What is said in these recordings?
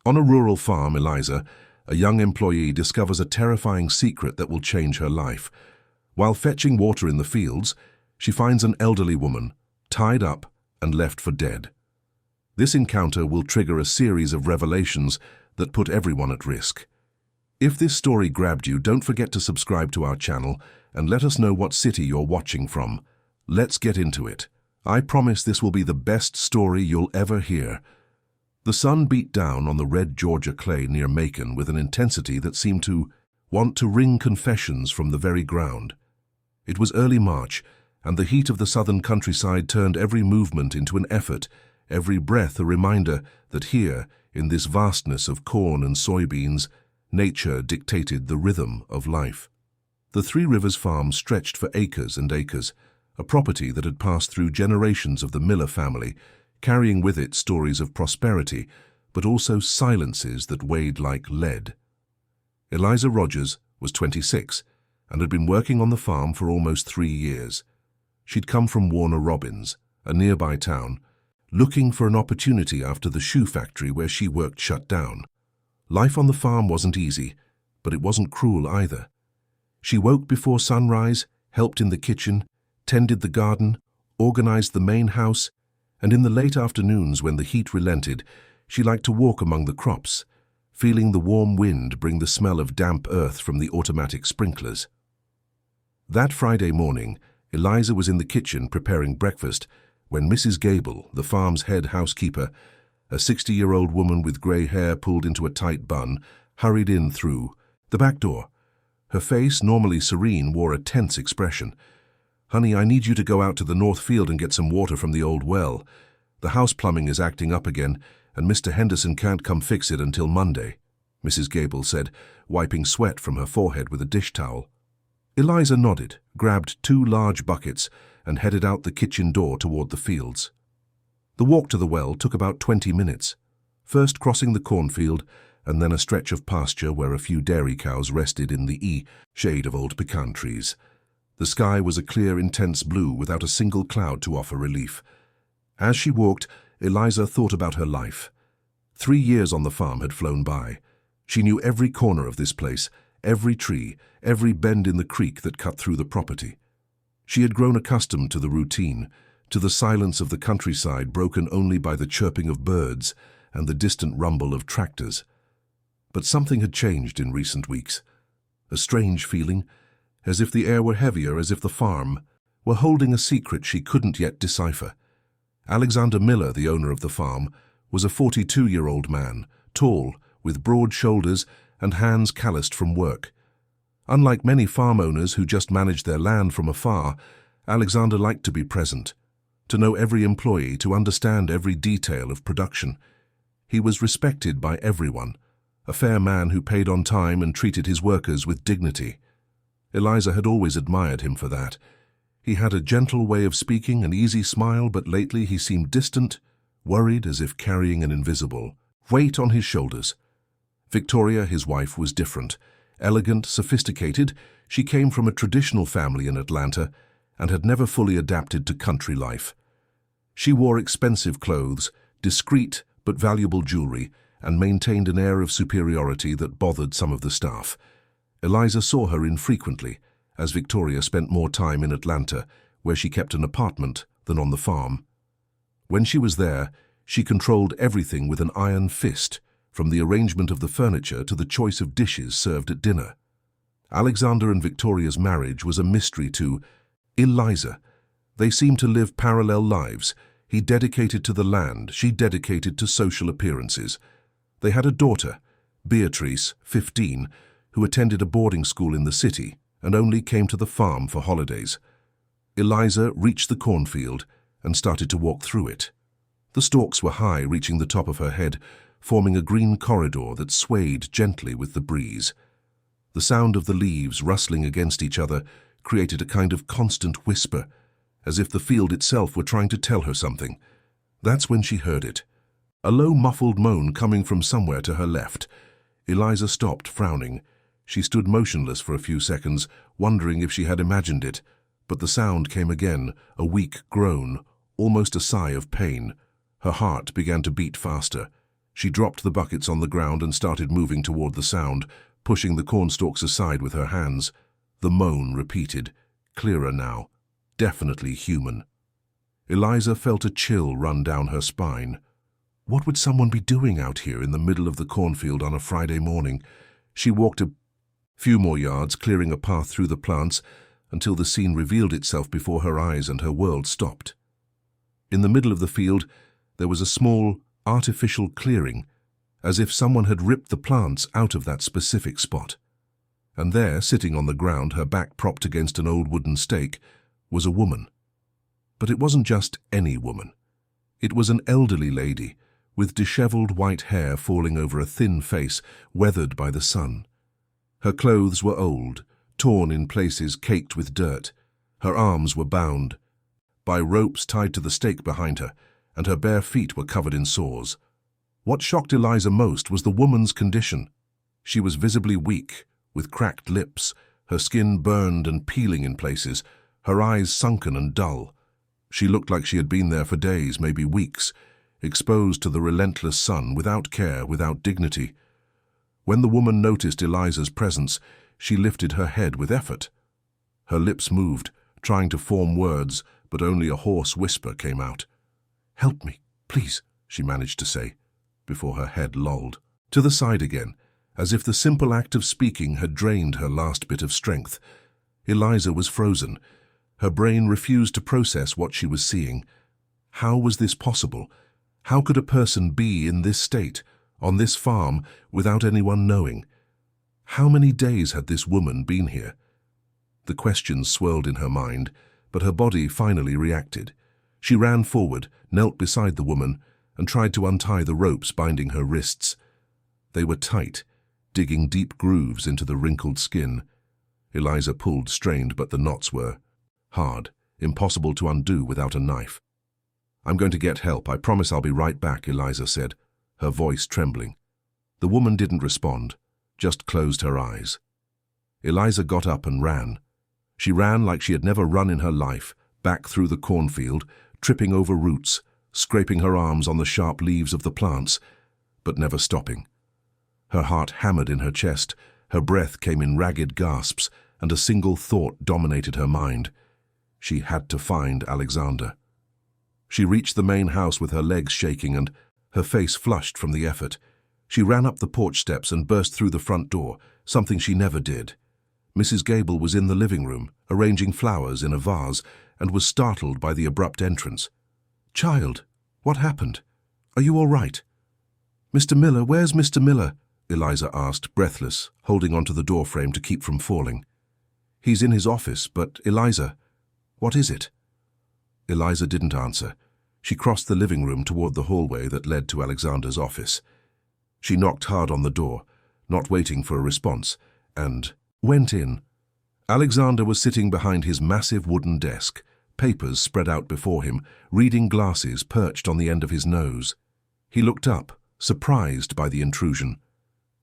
On a rural farm, Eliza, a young employee, discovers a terrifying secret that will change her life. While fetching water in the fields, she finds an elderly woman, tied up and left for dead. This encounter will trigger a series of revelations that put everyone at risk. If this story grabbed you, don't forget to subscribe to our channel and let us know what city you're watching from. Let's get into it. I promise this will be the best story you'll ever hear. The sun beat down on the red Georgia clay near Macon with an intensity that seemed to want to wring confessions from the very ground. It was early March, and the heat of the southern countryside turned every movement into an effort, every breath a reminder that here, in this vastness of corn and soybeans, nature dictated the rhythm of life. The Three Rivers farm stretched for acres and acres, a property that had passed through generations of the Miller family, carrying with it stories of prosperity, but also silences that weighed like lead. Eliza Rogers was 26 and had been working on the farm for almost 3 years. She'd come from Warner Robins, a nearby town, looking for an opportunity after the shoe factory where she worked shut down. Life on the farm wasn't easy, but it wasn't cruel either. She woke before sunrise, helped in the kitchen, tended the garden, organized the main house, and in the late afternoons when the heat relented, she liked to walk among the crops, feeling the warm wind bring the smell of damp earth from the automatic sprinklers. That Friday morning, Eliza was in the kitchen preparing breakfast when Mrs. Gable, the farm's head housekeeper, a 60-year-old woman with grey hair pulled into a tight bun, hurried in through the back door. Her face, normally serene, wore a tense expression. "Honey, I need you to go out to the north field and get some water from the old well. The house plumbing is acting up again, and Mr. Henderson can't come fix it until Monday," Mrs. Gable said, wiping sweat from her forehead with a dish towel. Eliza nodded, grabbed 2 large buckets, and headed out the kitchen door toward the fields. The walk to the well took about 20 minutes, first crossing the cornfield and then a stretch of pasture where a few dairy cows rested in the shade of old pecan trees. The sky was a clear, intense blue without a single cloud to offer relief. As she walked, Eliza thought about her life. 3 years on the farm had flown by. She knew every corner of this place, every tree, every bend in the creek that cut through the property. She had grown accustomed to the routine, to the silence of the countryside broken only by the chirping of birds and the distant rumble of tractors. But something had changed in recent weeks. A strange feeling, as if the air were heavier, as if the farm were holding a secret she couldn't yet decipher. Alexander Miller, the owner of the farm, was a 42-year-old man, tall, with broad shoulders and hands calloused from work. Unlike many farm owners who just managed their land from afar, Alexander liked to be present, to know every employee, to understand every detail of production. He was respected by everyone, a fair man who paid on time and treated his workers with dignity. Eliza had always admired him for that. He had a gentle way of speaking, an easy smile, but lately he seemed distant, worried, as if carrying an invisible weight on his shoulders. Victoria, his wife, was different. Elegant, sophisticated, she came from a traditional family in Atlanta and had never fully adapted to country life. She wore expensive clothes, discreet but valuable jewelry, and maintained an air of superiority that bothered some of the staff. Eliza saw her infrequently, as Victoria spent more time in Atlanta, where she kept an apartment, than on the farm. When she was there, she controlled everything with an iron fist, from the arrangement of the furniture to the choice of dishes served at dinner. Alexander and Victoria's marriage was a mystery to Eliza. They seemed to live parallel lives. He dedicated to the land, she dedicated to social appearances. They had a daughter, Beatrice, 15, who attended a boarding school in the city and only came to the farm for holidays. Eliza reached the cornfield and started to walk through it. The stalks were high, reaching the top of her head, forming a green corridor that swayed gently with the breeze. The sound of the leaves rustling against each other created a kind of constant whisper, as if the field itself were trying to tell her something. That's when she heard it. A low, muffled moan coming from somewhere to her left. Eliza stopped, frowning. She stood motionless for a few seconds, wondering if she had imagined it, but the sound came again, a weak groan, almost a sigh of pain. Her heart began to beat faster. She dropped the buckets on the ground and started moving toward the sound, pushing the cornstalks aside with her hands. The moan repeated, clearer now, definitely human. Eliza felt a chill run down her spine. What would someone be doing out here in the middle of the cornfield on a Friday morning? She walked a few more yards, clearing a path through the plants, until the scene revealed itself before her eyes and her world stopped. In the middle of the field, there was a small, artificial clearing, as if someone had ripped the plants out of that specific spot. And there, sitting on the ground, her back propped against an old wooden stake, was a woman. But it wasn't just any woman. It was an elderly lady, with disheveled white hair falling over a thin face weathered by the sun. Her clothes were old, torn in places, caked with dirt. Her arms were bound by ropes tied to the stake behind her, and her bare feet were covered in sores. What shocked Eliza most was the woman's condition. She was visibly weak, with cracked lips, her skin burned and peeling in places, her eyes sunken and dull. She looked like she had been there for days, maybe weeks, exposed to the relentless sun, without care, without dignity. When the woman noticed Eliza's presence, she lifted her head with effort. Her lips moved, trying to form words, but only a hoarse whisper came out. "Help me, please," she managed to say, before her head lolled to the side again, as if the simple act of speaking had drained her last bit of strength. Eliza was frozen. Her brain refused to process what she was seeing. How was this possible? How could a person be in this state, on this farm, without anyone knowing? How many days had this woman been here? The questions swirled in her mind, but her body finally reacted. She ran forward, knelt beside the woman, and tried to untie the ropes binding her wrists. They were tight, digging deep grooves into the wrinkled skin. Eliza pulled, strained, but the knots were hard, impossible to undo without a knife. "I'm going to get help. I promise I'll be right back," Eliza said, her voice trembling. The woman didn't respond, just closed her eyes. Eliza got up and ran. She ran like she had never run in her life, back through the cornfield, tripping over roots, scraping her arms on the sharp leaves of the plants, but never stopping. Her heart hammered in her chest, her breath came in ragged gasps, and a single thought dominated her mind. She had to find Alexander. She reached the main house with her legs shaking and her face flushed from the effort. She ran up the porch steps and burst through the front door, something she never did. Mrs. Gable was in the living room, arranging flowers in a vase, and was startled by the abrupt entrance. "Child, what happened? Are you all right?" "Mr. Miller, where's Mr. Miller?" Eliza asked, breathless, holding onto the doorframe to keep from falling. "He's in his office, but Eliza, what is it?" Eliza didn't answer. She crossed the living room toward the hallway that led to Alexander's office. She knocked hard on the door, not waiting for a response, and went in. Alexander was sitting behind his massive wooden desk, papers spread out before him, reading glasses perched on the end of his nose. He looked up, surprised by the intrusion.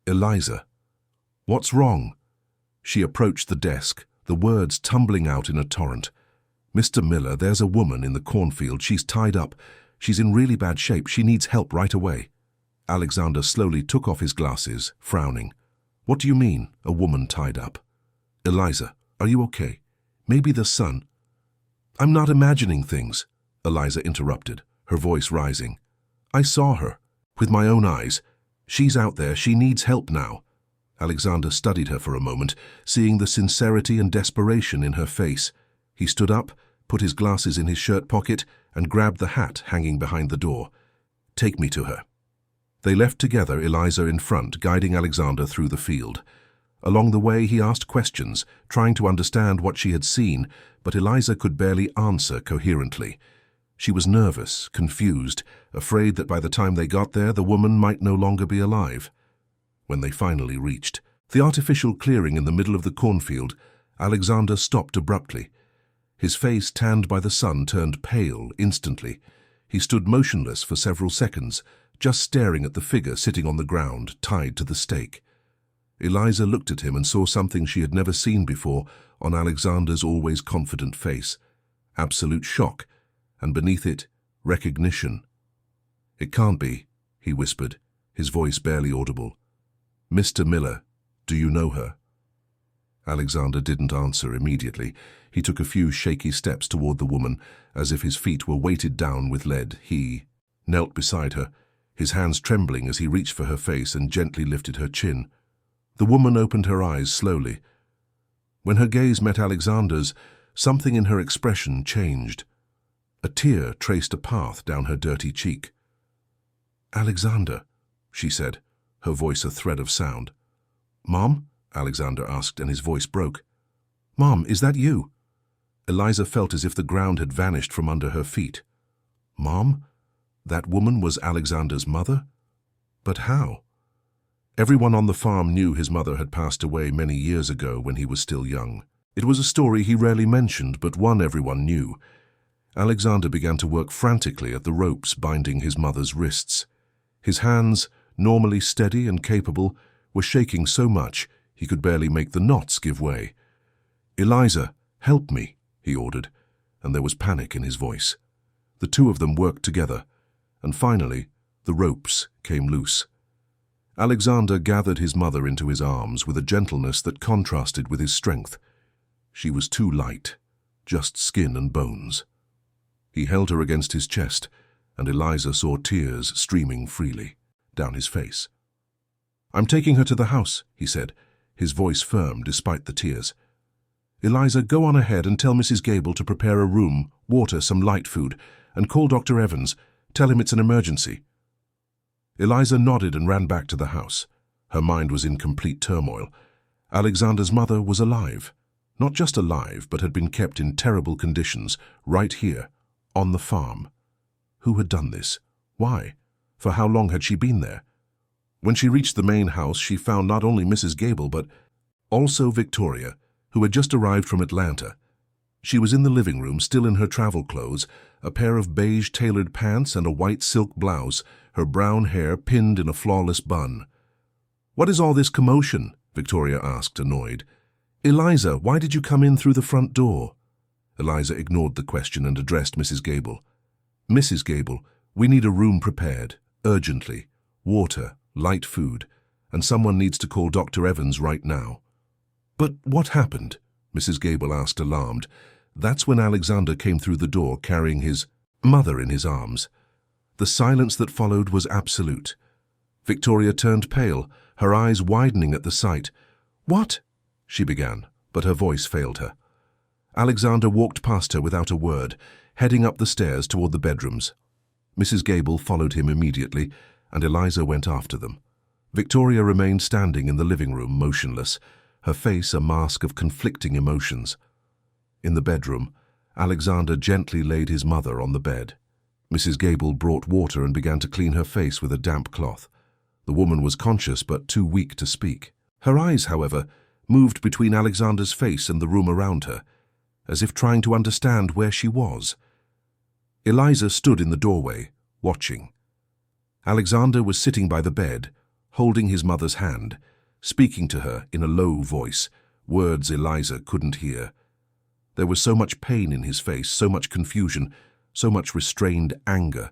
"Eliza, what's wrong?" She approached the desk, the words tumbling out in a torrent. "Mr. Miller, there's a woman in the cornfield. She's tied up. She's in really bad shape. She needs help right away." Alexander slowly took off his glasses, frowning. "What do you mean, a woman tied up?" "Eliza, are you okay? Maybe the sun—" "I'm not imagining things," Eliza interrupted, her voice rising. "I saw her, with my own eyes. She's out there. She needs help now." Alexander studied her for a moment, seeing the sincerity and desperation in her face. He stood up, put his glasses in his shirt pocket, and grabbed the hat hanging behind the door. "Take me to her." They left together, Eliza in front, guiding Alexander through the field. Along the way, he asked questions, trying to understand what she had seen, but Eliza could barely answer coherently. She was nervous, confused, afraid that by the time they got there, the woman might no longer be alive. When they finally reached the artificial clearing in the middle of the cornfield, Alexander stopped abruptly. His face, tanned by the sun, turned pale instantly. He stood motionless for several seconds, just staring at the figure sitting on the ground, tied to the stake. Eliza looked at him and saw something she had never seen before on Alexander's always confident face. Absolute shock, and beneath it, recognition. "It can't be," he whispered, his voice barely audible. "Mr. Miller, do you know her?" Alexander didn't answer immediately. He took a few shaky steps toward the woman, as if his feet were weighted down with lead. He knelt beside her, his hands trembling as he reached for her face and gently lifted her chin. The woman opened her eyes slowly. When her gaze met Alexander's, something in her expression changed. A tear traced a path down her dirty cheek. "Alexander," she said, her voice a thread of sound. "Mom?" Alexander asked, and his voice broke. "Mom, is that you?" Eliza felt as if the ground had vanished from under her feet. Mom? That woman was Alexander's mother? But how? Everyone on the farm knew his mother had passed away many years ago when he was still young. It was a story he rarely mentioned, but one everyone knew. Alexander began to work frantically at the ropes binding his mother's wrists. His hands, normally steady and capable, were shaking so much he could barely make the knots give way. "Eliza, help me," he ordered, and there was panic in his voice. The two of them worked together, and finally the ropes came loose. Alexander gathered his mother into his arms with a gentleness that contrasted with his strength. She was too light, just skin and bones. He held her against his chest, and Eliza saw tears streaming freely down his face. "I'm taking her to the house," he said, his voice firm despite the tears. "Eliza, go on ahead and tell Mrs. Gable to prepare a room, water, some light food, and call Dr. Evans. Tell him it's an emergency." Eliza nodded and ran back to the house. Her mind was in complete turmoil. Alexander's mother was alive. Not just alive, but had been kept in terrible conditions, right here, on the farm. Who had done this? Why? For how long had she been there? When she reached the main house, she found not only Mrs. Gable, but also Victoria, who had just arrived from Atlanta. She was in the living room, still in her travel clothes, a pair of beige tailored pants and a white silk blouse, her brown hair pinned in a flawless bun. "What is all this commotion?" Victoria asked, annoyed. "Eliza, why did you come in through the front door?" Eliza ignored the question and addressed Mrs. Gable. "Mrs. Gable, we need a room prepared, urgently. Water, light food, and someone needs to call Dr. Evans right now." "But what happened?" Mrs. Gable asked, alarmed. That's when Alexander came through the door carrying his mother in his arms. The silence that followed was absolute. Victoria turned pale, her eyes widening at the sight. "What?" she began, but her voice failed her. Alexander walked past her without a word, heading up the stairs toward the bedrooms. Mrs. Gable followed him immediately, and Eliza went after them. Victoria remained standing in the living room, motionless, her face a mask of conflicting emotions. In the bedroom, Alexander gently laid his mother on the bed. Mrs. Gable brought water and began to clean her face with a damp cloth. The woman was conscious but too weak to speak. Her eyes, however, moved between Alexander's face and the room around her, as if trying to understand where she was. Eliza stood in the doorway, watching. Alexander was sitting by the bed, holding his mother's hand, speaking to her in a low voice, words Eliza couldn't hear. There was so much pain in his face, so much confusion, so much restrained anger.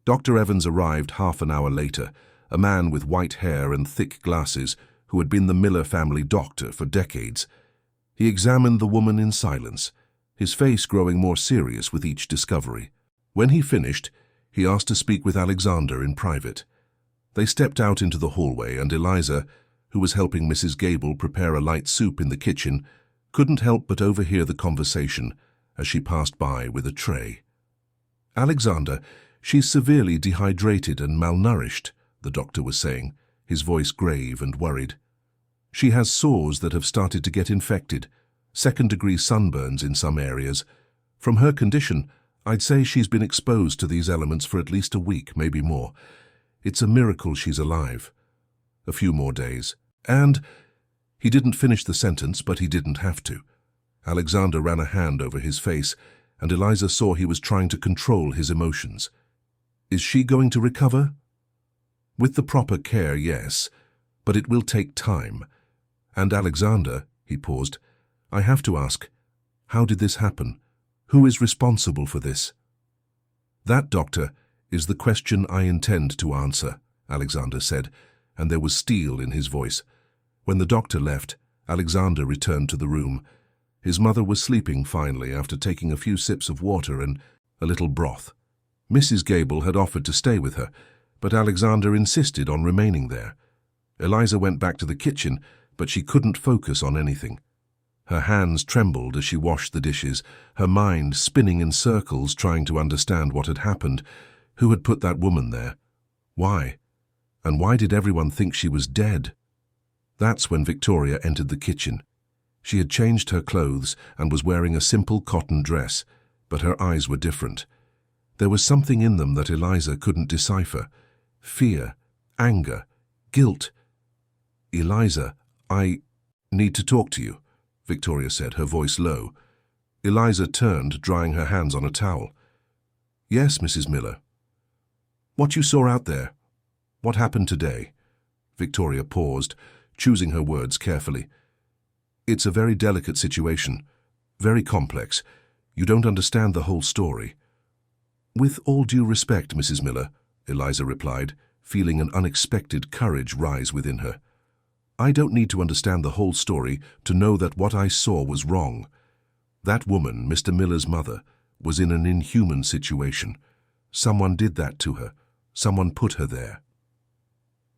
Dr. Evans arrived half an hour later, a man with white hair and thick glasses who had been the Miller family doctor for decades. He examined the woman in silence, his face growing more serious with each discovery. When he finished, he asked to speak with Alexander in private. They stepped out into the hallway, and Eliza, who was helping Mrs. Gable prepare a light soup in the kitchen, couldn't help but overhear the conversation as she passed by with a tray. "Alexander, she's severely dehydrated and malnourished," the doctor was saying, his voice grave and worried. "She has sores that have started to get infected, second-degree sunburns in some areas. From her condition, I'd say she's been exposed to these elements for at least a week, maybe more. It's a miracle she's alive. A few more days. And—" He didn't finish the sentence, but he didn't have to. Alexander ran a hand over his face, and Eliza saw he was trying to control his emotions. "Is she going to recover?" "With the proper care, yes, but it will take time. And Alexander," he paused, "I have to ask, how did this happen? Who is responsible for this?" "That, doctor, is the question I intend to answer," Alexander said, and there was steel in his voice. When the doctor left, Alexander returned to the room. His mother was sleeping finally after taking a few sips of water and a little broth. Mrs. Gable had offered to stay with her, but Alexander insisted on remaining there. Eliza went back to the kitchen, but she couldn't focus on anything. Her hands trembled as she washed the dishes, her mind spinning in circles trying to understand what had happened. Who had put that woman there? Why? And why did everyone think she was dead? That's when Victoria entered the kitchen. She had changed her clothes and was wearing a simple cotton dress, but her eyes were different. There was something in them that Eliza couldn't decipher. Fear, anger, guilt. "Eliza, I need to talk to you," Victoria said, her voice low. Eliza turned, drying her hands on a towel. "Yes, Mrs. Miller." "What you saw out there? What happened today?" Victoria paused, choosing her words carefully. "It's a very delicate situation, very complex. You don't understand the whole story." "With all due respect, Mrs. Miller," Eliza replied, feeling an unexpected courage rise within her. "I don't need to understand the whole story to know that what I saw was wrong. That woman, Mr. Miller's mother, was in an inhuman situation. Someone did that to her. Someone put her there."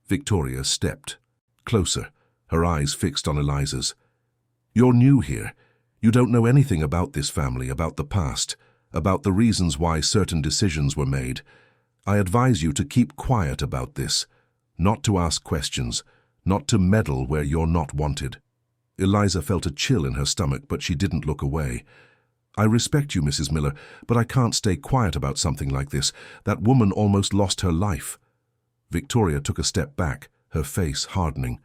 Victoria stepped closer, her eyes fixed on Eliza's. "You're new here. You don't know anything about this family, about the past, about the reasons why certain decisions were made. I advise you to keep quiet about this, not to ask questions, not to meddle where you're not wanted." Eliza felt a chill in her stomach, but she didn't look away. "I respect you, Mrs. Miller, but I can't stay quiet about something like this. That woman almost lost her life." Victoria took a step back, her face hardening.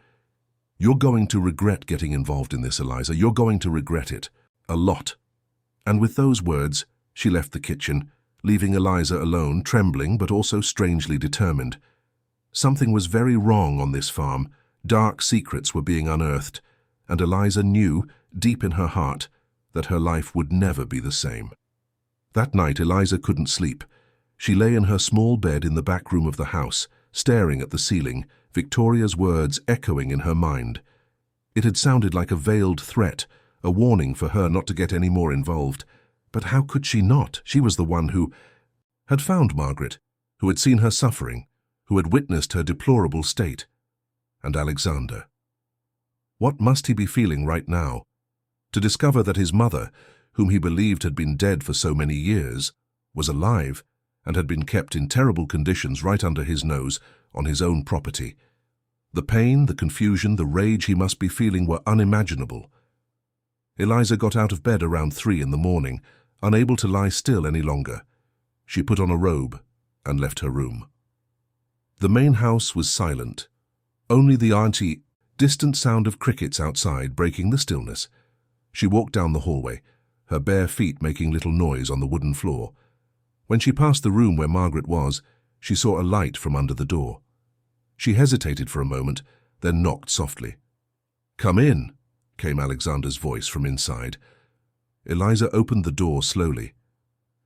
"You're going to regret getting involved in this, Eliza. You're going to regret it. A lot." And with those words, she left the kitchen, leaving Eliza alone, trembling but also strangely determined. Something was very wrong on this farm. Dark secrets were being unearthed, and Eliza knew, deep in her heart, that her life would never be the same. That night, Eliza couldn't sleep. She lay in her small bed in the back room of the house, staring at the ceiling, Victoria's words echoing in her mind. It had sounded like a veiled threat, a warning for her not to get any more involved. But how could she not? She was the one who had found Margaret, who had seen her suffering, who had witnessed her deplorable state. And Alexander. What must he be feeling right now? To discover that his mother, whom he believed had been dead for so many years, was alive and had been kept in terrible conditions right under his nose on his own property. The pain, the confusion, the rage he must be feeling were unimaginable. Eliza got out of bed around 3 in the morning, unable to lie still any longer. She put on a robe and left her room. The main house was silent. Only the distant sound of crickets outside breaking the stillness. She walked down the hallway, her bare feet making little noise on the wooden floor. When she passed the room where Margaret was, she saw a light from under the door. She hesitated for a moment, then knocked softly. "Come in," came Alexander's voice from inside. Eliza opened the door slowly.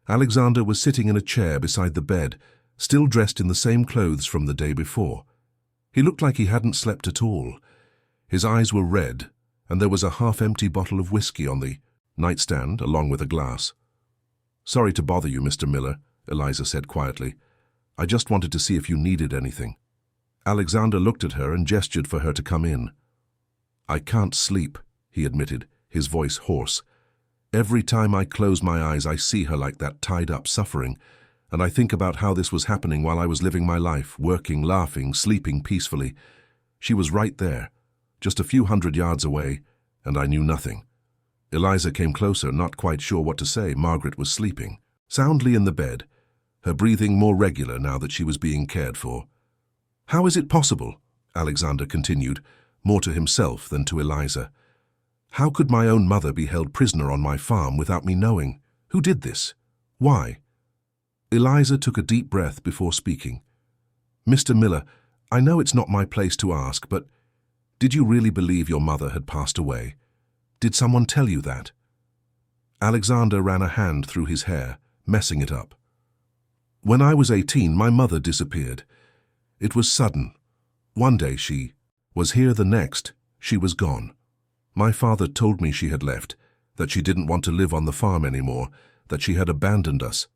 Alexander was sitting in a chair beside the bed, still dressed in the same clothes from the day before. He looked like he hadn't slept at all. His eyes were red, and there was a half-empty bottle of whiskey on the nightstand, along with a glass. "Sorry to bother you, Mr. Miller," Eliza said quietly. "I just wanted to see if you needed anything." Alexander looked at her and gestured for her to come in. "I can't sleep," he admitted, his voice hoarse. "Every time I close my eyes, I see her like that, tied up, suffering, and I think about how this was happening while I was living my life, working, laughing, sleeping peacefully. She was right there, just a few hundred yards away, and I knew nothing." Eliza came closer, not quite sure what to say. Margaret was sleeping, soundly in the bed, her breathing more regular now that she was being cared for. "How is it possible?" Alexander continued, more to himself than to Eliza. "How could my own mother be held prisoner on my farm without me knowing? Who did this? Why?" Eliza took a deep breath before speaking. "Mr. Miller, I know it's not my place to ask, but did you really believe your mother had passed away? Did someone tell you that?" Alexander ran a hand through his hair, messing it up. "When I was 18, my mother disappeared. It was sudden. One day she was here, the next she was gone. My father told me she had left, that she didn't want to live on the farm anymore, that she had abandoned us.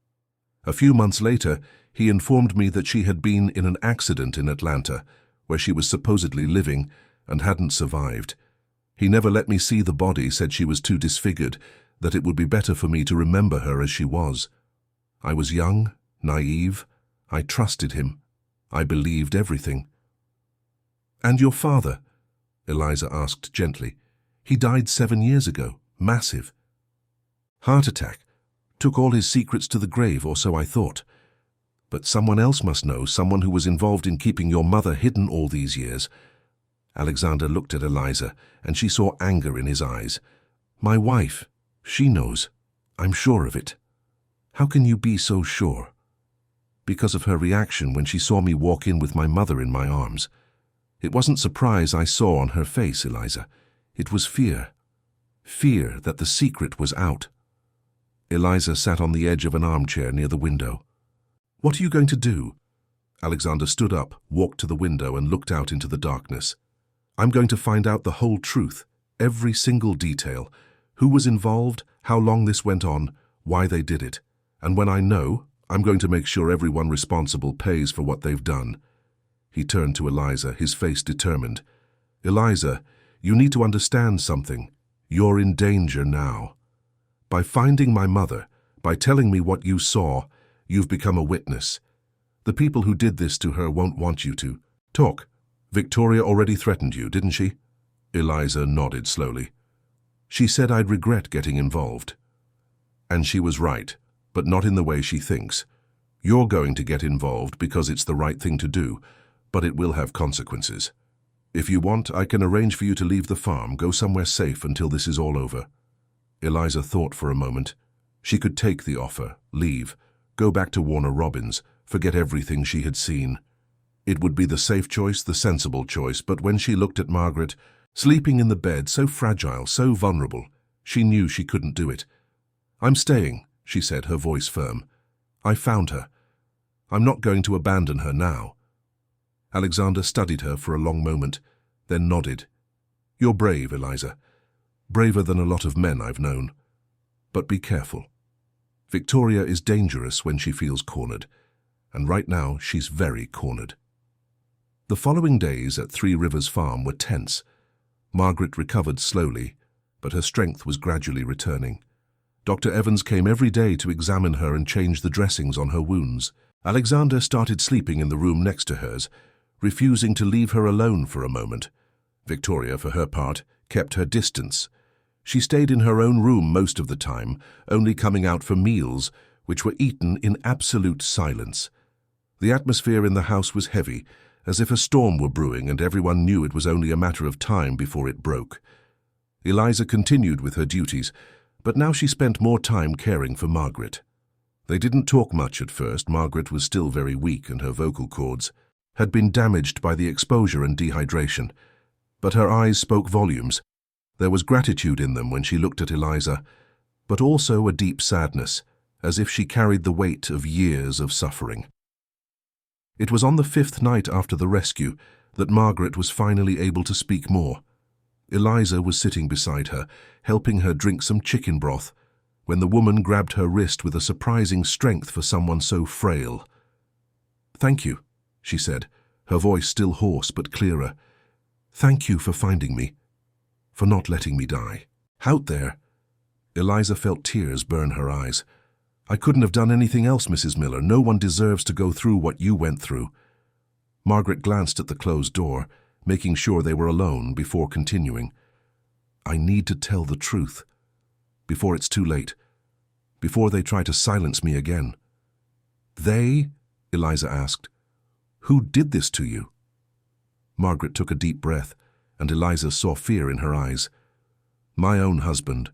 A few months later, he informed me that she had been in an accident in Atlanta, where she was supposedly living and hadn't survived. He never let me see the body, said she was too disfigured, that it would be better for me to remember her as she was. I was young, naive. I trusted him. I believed everything. And your father? Eliza asked gently. He died 7 years ago. Massive. Heart attack. Took all his secrets to the grave, or so I thought. But someone else must know, someone who was involved in keeping your mother hidden all these years. Alexander looked at Eliza, and she saw anger in his eyes. My wife. She knows. I'm sure of it. How can you be so sure? Because of her reaction when she saw me walk in with my mother in my arms. It wasn't surprise I saw on her face, Eliza. It was fear. Fear that the secret was out. Eliza sat on the edge of an armchair near the window. What are you going to do? Alexander stood up, walked to the window, and looked out into the darkness. I'm going to find out the whole truth, every single detail. Who was involved, how long this went on, why they did it. And when I know, I'm going to make sure everyone responsible pays for what they've done. He turned to Eliza, his face determined. Eliza, you need to understand something. You're in danger now. By finding my mother, by telling me what you saw, you've become a witness. The people who did this to her won't want you to. Talk. Victoria already threatened you, didn't she? Eliza nodded slowly. She said I'd regret getting involved. And she was right, but not in the way she thinks. You're going to get involved because it's the right thing to do, but it will have consequences. If you want, I can arrange for you to leave the farm, go somewhere safe until this is all over. Eliza thought for a moment. She could take the offer, leave, go back to Warner Robins, forget everything she had seen. It would be the safe choice, the sensible choice, but when she looked at Margaret, sleeping in the bed, so fragile, so vulnerable, she knew she couldn't do it. I'm staying, she said, her voice firm. I found her. I'm not going to abandon her now. Alexander studied her for a long moment, then nodded. You're brave, Eliza. Braver than a lot of men I've known. But be careful. Victoria is dangerous when she feels cornered, and right now she's very cornered. The following days at Three Rivers Farm were tense. Margaret recovered slowly, but her strength was gradually returning. Dr. Evans came every day to examine her and change the dressings on her wounds. Alexander started sleeping in the room next to hers, refusing to leave her alone for a moment. Victoria, for her part, kept her distance. She stayed in her own room most of the time, only coming out for meals, which were eaten in absolute silence. The atmosphere in the house was heavy, as if a storm were brewing, and everyone knew it was only a matter of time before it broke. Eliza continued with her duties, but now she spent more time caring for Margaret. They didn't talk much at first. Margaret was still very weak, and her vocal cords had been damaged by the exposure and dehydration. But her eyes spoke volumes. There was gratitude in them when she looked at Eliza, but also a deep sadness, as if she carried the weight of years of suffering. It was on the 5th night after the rescue that Margaret was finally able to speak more. Eliza was sitting beside her, helping her drink some chicken broth, when the woman grabbed her wrist with a surprising strength for someone so frail. "Thank you," she said, her voice still hoarse but clearer. "Thank you for finding me, for not letting me die. Out there." Eliza felt tears burn her eyes. "I couldn't have done anything else, Mrs. Miller. No one deserves to go through what you went through." Margaret glanced at the closed door, making sure they were alone before continuing. "I need to tell the truth, before it's too late, before they try to silence me again." "They?" Eliza asked. "Who did this to you?" Margaret took a deep breath, and Eliza saw fear in her eyes. "My own husband,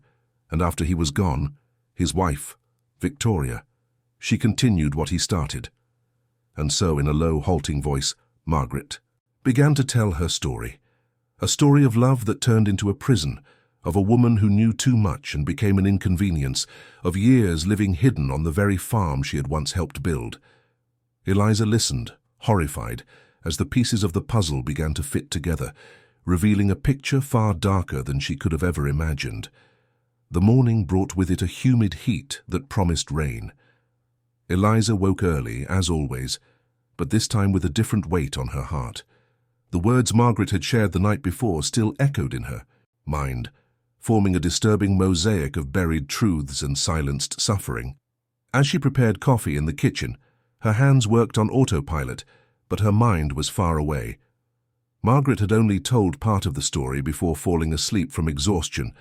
and after he was gone, his wife, Victoria." She continued what he started. And so, in a low, halting voice, Margaret began to tell her story. A story of love that turned into a prison, of a woman who knew too much and became an inconvenience, of years living hidden on the very farm she had once helped build. Eliza listened, horrified, as the pieces of the puzzle began to fit together, revealing a picture far darker than she could have ever imagined. The morning brought with it a humid heat that promised rain. Eliza woke early, as always, but this time with a different weight on her heart. The words Margaret had shared the night before still echoed in her mind, forming a disturbing mosaic of buried truths and silenced suffering. As she prepared coffee in the kitchen, her hands worked on autopilot, but her mind was far away. Margaret had only told part of the story before falling asleep from exhaustion,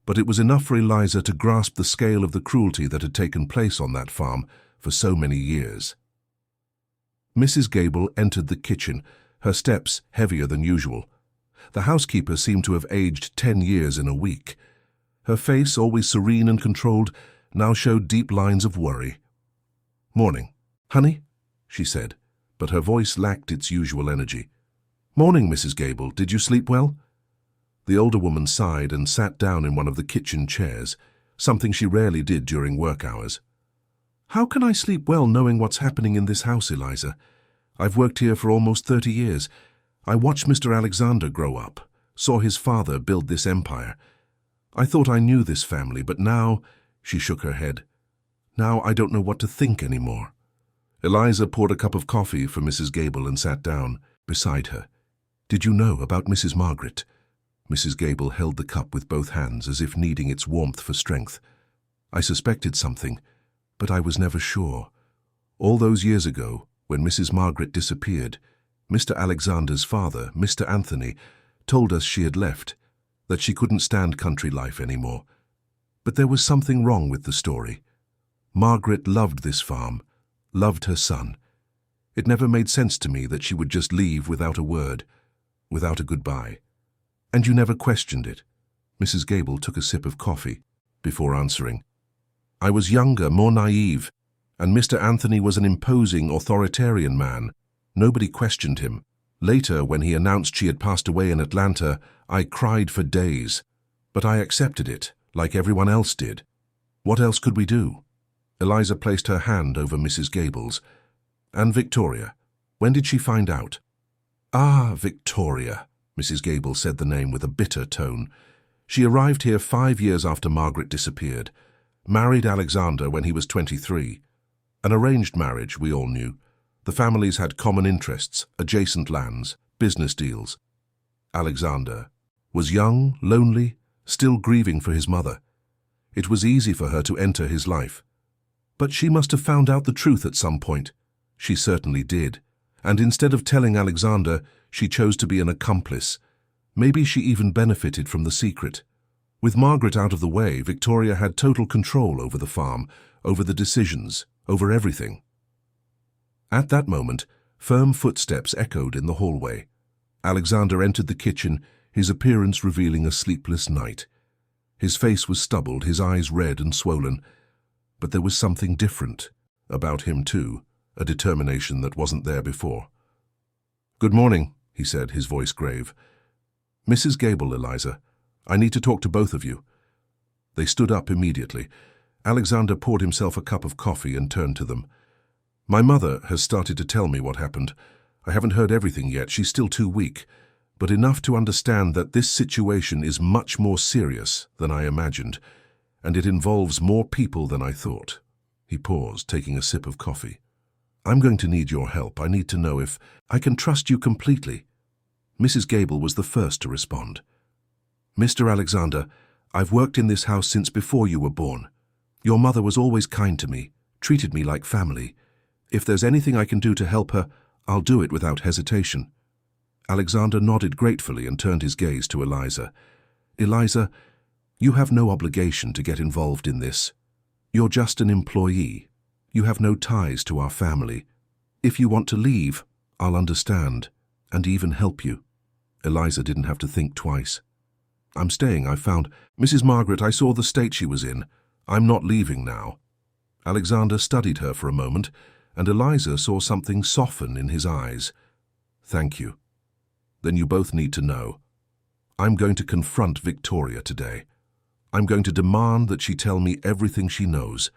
but it was enough for Eliza to grasp the scale of the cruelty that had taken place on that farm for so many years. Mrs. Gable entered the kitchen, her steps heavier than usual. The housekeeper seemed to have aged 10 years in a week. Her face, always serene and controlled, now showed deep lines of worry. "Morning, honey," she said, but her voice lacked its usual energy. "Morning, Mrs. Gable. Did you sleep well?" The older woman sighed and sat down in one of the kitchen chairs, something she rarely did during work hours. "How can I sleep well knowing what's happening in this house, Eliza? I've worked here for almost 30 years. I watched Mr. Alexander grow up, saw his father build this empire. I thought I knew this family, but now," she shook her head, "now I don't know what to think anymore." Eliza poured a cup of coffee for Mrs. Gable and sat down beside her. "Did you know about Mrs. Margaret?" Mrs. Gable held the cup with both hands as if needing its warmth for strength. "I suspected something, but I was never sure. All those years ago, when Mrs. Margaret disappeared, Mr. Alexander's father, Mr. Anthony, told us she had left, that she couldn't stand country life anymore. But there was something wrong with the story. Margaret loved this farm, loved her son. It never made sense to me that she would just leave without a word, without a goodbye. And you never questioned it." Mrs. Gable took a sip of coffee before answering. "I was younger, more naive, and Mr. Anthony was an imposing, authoritarian man. Nobody questioned him. Later, when he announced she had passed away in Atlanta, I cried for days. But I accepted it, like everyone else did. What else could we do?" Eliza placed her hand over Mrs. Gable's. "And Victoria, when did she find out?" "Ah, Victoria," Mrs. Gable said the name with a bitter tone. "She arrived here 5 years after Margaret disappeared, married Alexander when he was 23. An arranged marriage, we all knew. The families had common interests, adjacent lands, business deals. Alexander was young, lonely, still grieving for his mother. It was easy for her to enter his life. But she must have found out the truth at some point. She certainly did. And instead of telling Alexander, she chose to be an accomplice. Maybe she even benefited from the secret. With Margaret out of the way, Victoria had total control over the farm, over the decisions, over everything." At that moment, firm footsteps echoed in the hallway. Alexander entered the kitchen, his appearance revealing a sleepless night. His face was stubbled, his eyes red and swollen. But there was something different about him too, a determination that wasn't there before. "Good morning," he said, his voice grave. "Mrs. Gable, Eliza, I need to talk to both of you." They stood up immediately. Alexander poured himself a cup of coffee and turned to them. "My mother has started to tell me what happened. I haven't heard everything yet, she's still too weak, but enough to understand that this situation is much more serious than I imagined, and it involves more people than I thought." He paused, taking a sip of coffee. "I'm going to need your help. I need to know if I can trust you completely." Mrs. Gable was the first to respond. "Mr. Alexander, I've worked in this house since before you were born. Your mother was always kind to me, treated me like family. If there's anything I can do to help her, I'll do it without hesitation." Alexander nodded gratefully and turned his gaze to Eliza. "Eliza, you have no obligation to get involved in this. You're just an employee. You have no ties to our family. If you want to leave, I'll understand, and even help you." Eliza didn't have to think twice. "I'm staying, I found. Mrs. Margaret, I saw the state she was in. I'm not leaving now." Alexander studied her for a moment, and Eliza saw something soften in his eyes. "Thank you. Then you both need to know. I'm going to confront Victoria today. I'm going to demand that she tell me everything she knows,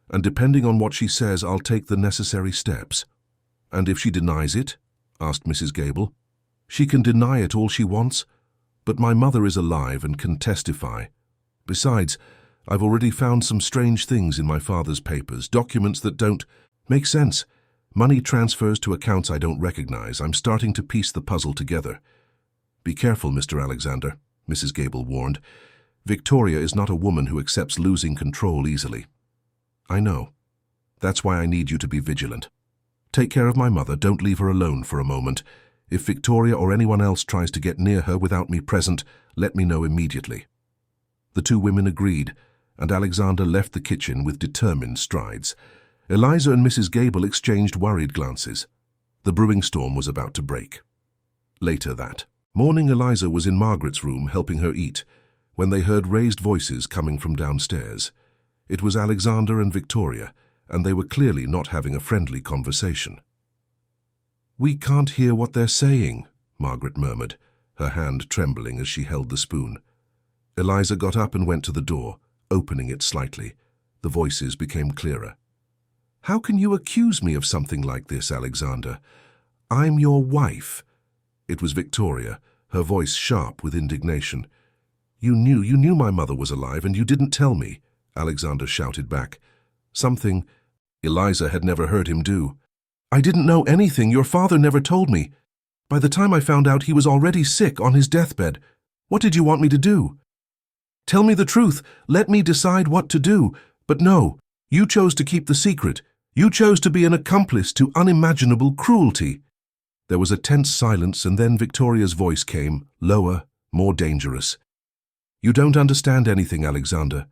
and depending on what she says, I'll take the necessary steps. And if she denies it, asked Mrs. Gable. "She can deny it all she wants, but my mother is alive and can testify. Besides, I've already found some strange things in my father's papers, documents that don't make sense. Money transfers to accounts I don't recognize. I'm starting to piece the puzzle together." "Be careful, Mr. Alexander," Mrs. Gable warned. "Victoria is not a woman who accepts losing control easily." "I know. That's why I need you to be vigilant. Take care of my mother. Don't leave her alone for a moment. If Victoria or anyone else tries to get near her without me present, let me know immediately." The two women agreed, and Alexander left the kitchen with determined strides. Eliza and Mrs. Gable exchanged worried glances. The brewing storm was about to break. Later that morning, Eliza was in Margaret's room helping her eat, when they heard raised voices coming from downstairs. It was Alexander and Victoria, and they were clearly not having a friendly conversation. "We can't hear what they're saying," Margaret murmured, her hand trembling as she held the spoon. Eliza got up and went to the door, opening it slightly. The voices became clearer. "How can you accuse me of something like this, Alexander? I'm your wife." It was Victoria, her voice sharp with indignation. You knew my mother was alive, and you didn't tell me," Alexander shouted back. Something Eliza had never heard him do. "I didn't know anything. Your father never told me. By the time I found out, he was already sick on his deathbed. What did you want me to do? Tell me the truth. Let me decide what to do. But no, you chose to keep the secret. You chose to be an accomplice to unimaginable cruelty." There was a tense silence, and then Victoria's voice came, lower, more dangerous. "You don't understand anything, Alexander.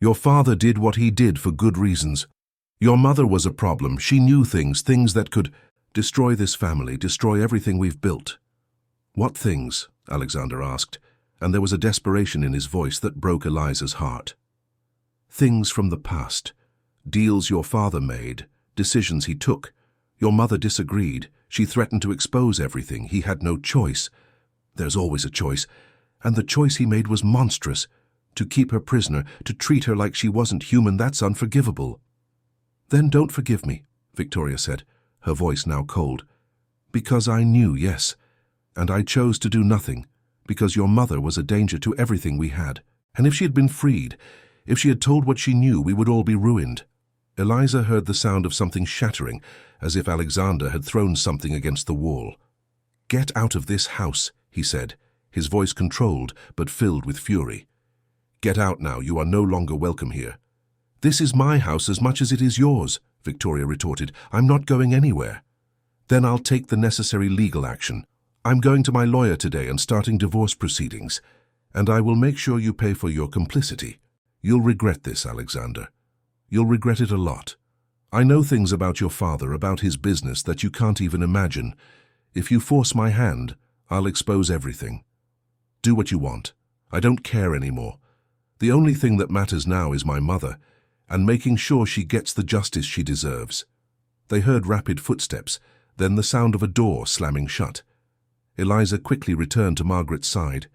Your father did what he did for good reasons. Your mother was a problem. She knew things that could destroy this family, destroy everything we've built." "What things?" Alexander asked, and there was a desperation in his voice that broke Eliza's heart. "Things from the past. Deals your father made, decisions he took. Your mother disagreed. She threatened to expose everything. He had no choice. There's always a choice. And the choice he made was monstrous. To keep her prisoner, to treat her like she wasn't human, that's unforgivable." "Then don't forgive me," Victoria said, her voice now cold. "Because I knew, yes. And I chose to do nothing, because your mother was a danger to everything we had. And if she had been freed, if she had told what she knew, we would all be ruined." Eliza heard the sound of something shattering, as if Alexander had thrown something against the wall. "Get out of this house," he said, his voice controlled but filled with fury. "Get out now. You are no longer welcome here." "This is my house as much as it is yours," Victoria retorted. "I'm not going anywhere." "Then I'll take the necessary legal action. I'm going to my lawyer today and starting divorce proceedings, and I will make sure you pay for your complicity. You'll regret this, Alexander. You'll regret it a lot. I know things about your father, about his business, that you can't even imagine. If you force my hand, I'll expose everything. Do what you want. I don't care anymore. The only thing that matters now is my mother, and making sure she gets the justice she deserves." They heard rapid footsteps, then the sound of a door slamming shut. Eliza quickly returned to Margaret's side.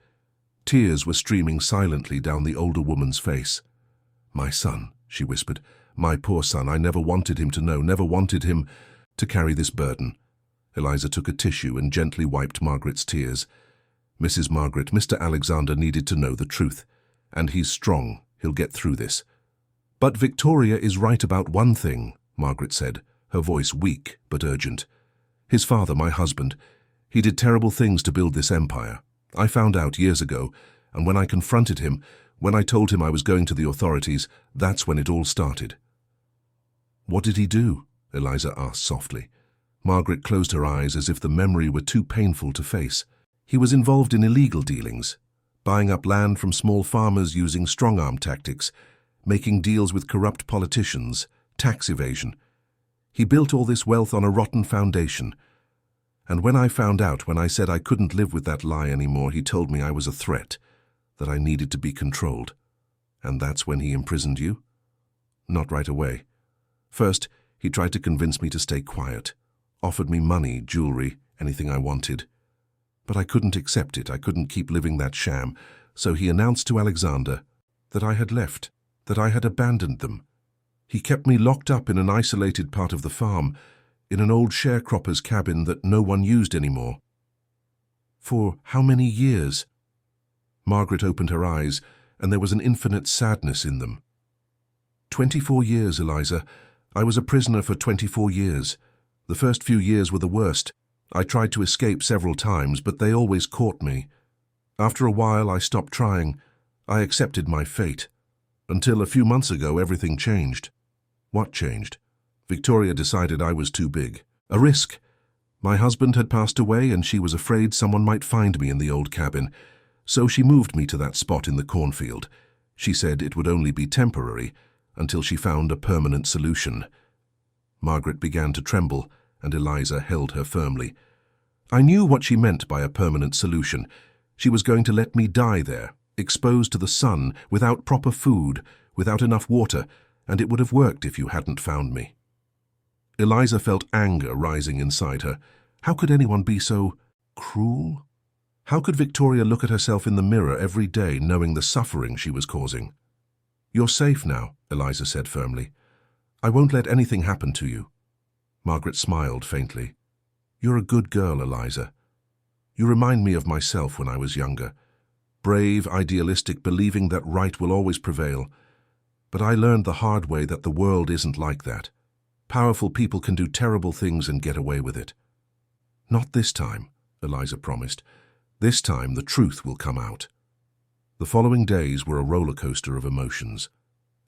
Tears were streaming silently down the older woman's face. "My son," she whispered. "My poor son. I never wanted him to know, never wanted him to carry this burden." Eliza took a tissue and gently wiped Margaret's tears. "Mrs. Margaret, Mr. Alexander needed to know the truth, and he's strong. He'll get through this." "But Victoria is right about one thing," Margaret said, her voice weak but urgent. "His father, my husband, he did terrible things to build this empire. I found out years ago, and when I confronted him, when I told him I was going to the authorities, that's when it all started." "What did he do?" Eliza asked softly. Margaret closed her eyes as if the memory were too painful to face. "He was involved in illegal dealings, buying up land from small farmers using strong-arm tactics, making deals with corrupt politicians, tax evasion. He built all this wealth on a rotten foundation. And when I found out, when I said I couldn't live with that lie anymore, he told me I was a threat, that I needed to be controlled. And that's when he imprisoned you?" "Not right away. First, he tried to convince me to stay quiet, offered me money, jewelry, anything I wanted. But I couldn't accept it. I couldn't keep living that sham. So he announced to Alexander that I had left, that I had abandoned them. He kept me locked up in an isolated part of the farm. in an old sharecropper's cabin that no one used anymore. For how many years? Margaret opened her eyes, and there was an infinite sadness in them. 24 years, Eliza. I was a prisoner for 24 years. The first few years were the worst. I tried to escape several times, but they always caught me. After a while, I stopped trying. I accepted my fate. Until a few months ago, everything changed. What changed? Victoria decided I was too big. A risk. My husband had passed away, and she was afraid someone might find me in the old cabin. So she moved me to that spot in the cornfield. She said it would only be temporary, until she found a permanent solution. Margaret began to tremble, and Eliza held her firmly. I knew what she meant by a permanent solution. She was going to let me die there, exposed to the sun, without proper food, without enough water, and it would have worked if you hadn't found me. Eliza felt anger rising inside her. How could anyone be so cruel? How could Victoria look at herself in the mirror every day knowing the suffering she was causing? You're safe now, Eliza said firmly. I won't let anything happen to you. Margaret smiled faintly. You're a good girl, Eliza. You remind me of myself when I was younger. Brave, idealistic, believing that right will always prevail. But I learned the hard way that the world isn't like that. Powerful people can do terrible things and get away with it. Not this time, Eliza promised. This time the truth will come out. The following days were a roller coaster of emotions.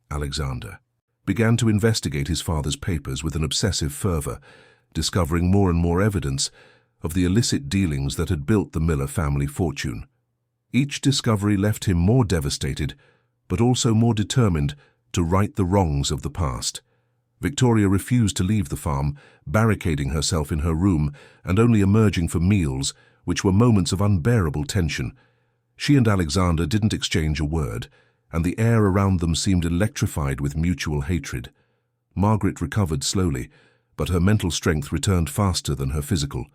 Alexander began to investigate his father's papers with an obsessive fervor, discovering more and more evidence of the illicit dealings that had built the Miller family fortune. Each discovery left him more devastated, but also more determined to right the wrongs of the past. Victoria refused to leave the farm, barricading herself in her room and only emerging for meals, which were moments of unbearable tension. She and Alexander didn't exchange a word, and the air around them seemed electrified with mutual hatred. Margaret recovered slowly, but her mental strength returned faster than her physical.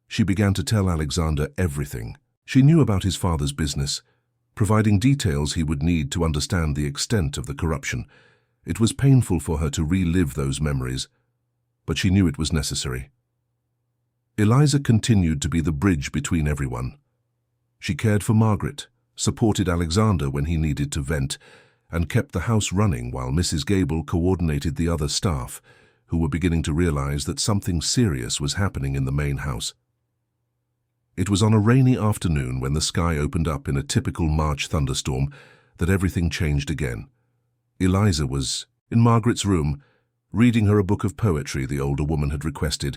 She began to tell Alexander everything. She knew about his father's business, providing details he would need to understand the extent of the corruption. It was painful for her to relive those memories, but she knew it was necessary. Eliza continued to be the bridge between everyone. She cared for Margaret, supported Alexander when he needed to vent, and kept the house running while Mrs. Gable coordinated the other staff, who were beginning to realize that something serious was happening in the main house. It was on a rainy afternoon when the sky opened up in a typical March thunderstorm that everything changed again. Eliza was in Margaret's room, reading her a book of poetry the older woman had requested,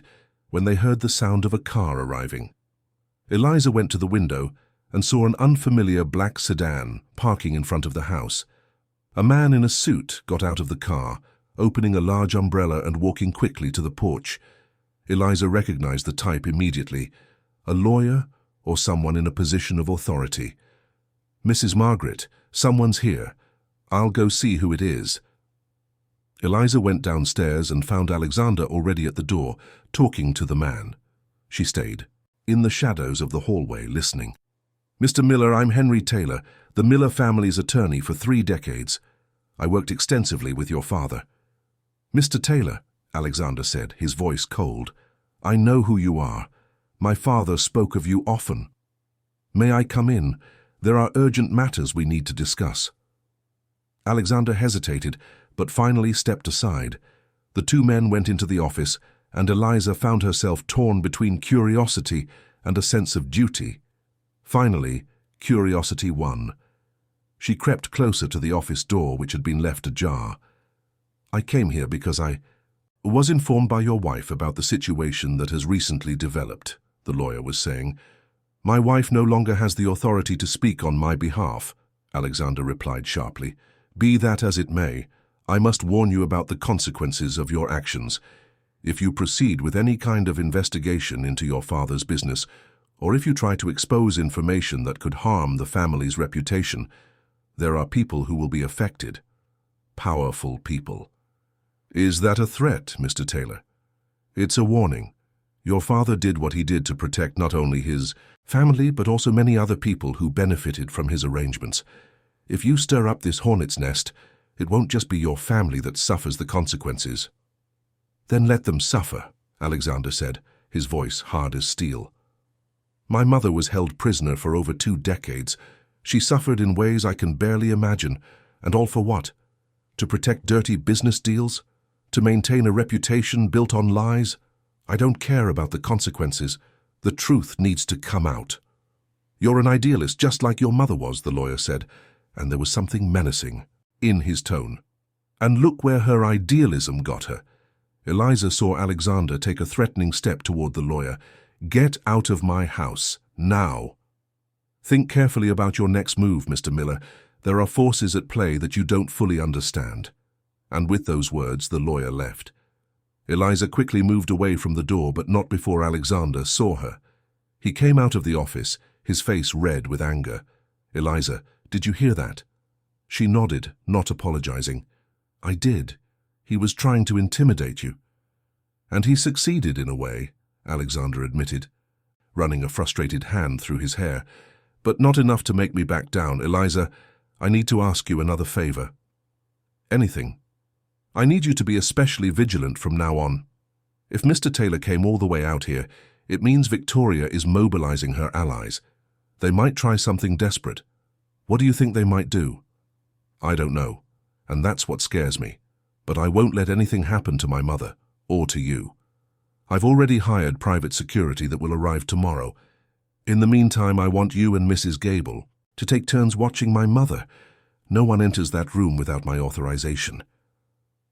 when they heard the sound of a car arriving. Eliza went to the window and saw an unfamiliar black sedan parking in front of the house. A man in a suit got out of the car, opening a large umbrella and walking quickly to the porch. Eliza recognized the type immediately, a lawyer or someone in a position of authority. Mrs. Margaret, someone's here. I'll go see who it is. Eliza went downstairs and found Alexander already at the door, talking to the man. She stayed, in the shadows of the hallway, listening. Mr. Miller, I'm Henry Taylor, the Miller family's attorney for 3 decades. I worked extensively with your father. Mr. Taylor, Alexander said, his voice cold, I know who you are. My father spoke of you often. May I come in? There are urgent matters we need to discuss. Alexander hesitated, but finally stepped aside. The 2 men went into the office, and Eliza found herself torn between curiosity and a sense of duty. Finally, curiosity won. She crept closer to the office door, which had been left ajar. I came here because I was informed by your wife about the situation that has recently developed, the lawyer was saying. My wife no longer has the authority to speak on my behalf, Alexander replied sharply. Be that as it may, I must warn you about the consequences of your actions. If you proceed with any kind of investigation into your father's business, or if you try to expose information that could harm the family's reputation, there are people who will be affected. Powerful people. Is that a threat, Mr. Taylor? It's a warning. Your father did what he did to protect not only his family, but also many other people who benefited from his arrangements. If you stir up this hornet's nest, it won't just be your family that suffers the consequences. Then let them suffer, Alexander said, his voice hard as steel. My mother was held prisoner for over 2 decades. She suffered in ways I can barely imagine. And all for what? To protect dirty business deals? To maintain a reputation built on lies? I don't care about the consequences. The truth needs to come out. You're an idealist, just like your mother was, the lawyer said, and there was something menacing in his tone. And look where her idealism got her. Eliza saw Alexander take a threatening step toward the lawyer. Get out of my house, now. Think carefully about your next move, Mr. Miller. There are forces at play that you don't fully understand. And with those words, the lawyer left. Eliza quickly moved away from the door, but not before Alexander saw her. He came out of the office, his face red with anger. Eliza, did you hear that? She nodded, not apologizing. I did. He was trying to intimidate you. And he succeeded in a way, Alexander admitted, running a frustrated hand through his hair. But not enough to make me back down. Eliza, I need to ask you another favor. Anything. I need you to be especially vigilant from now on. If Mr. Taylor came all the way out here, it means Victoria is mobilizing her allies. They might try something desperate. What do you think they might do? I don't know, and that's what scares me. But I won't let anything happen to my mother, or to you. I've already hired private security that will arrive tomorrow. In the meantime, I want you and Mrs. Gable to take turns watching my mother. No one enters that room without my authorization.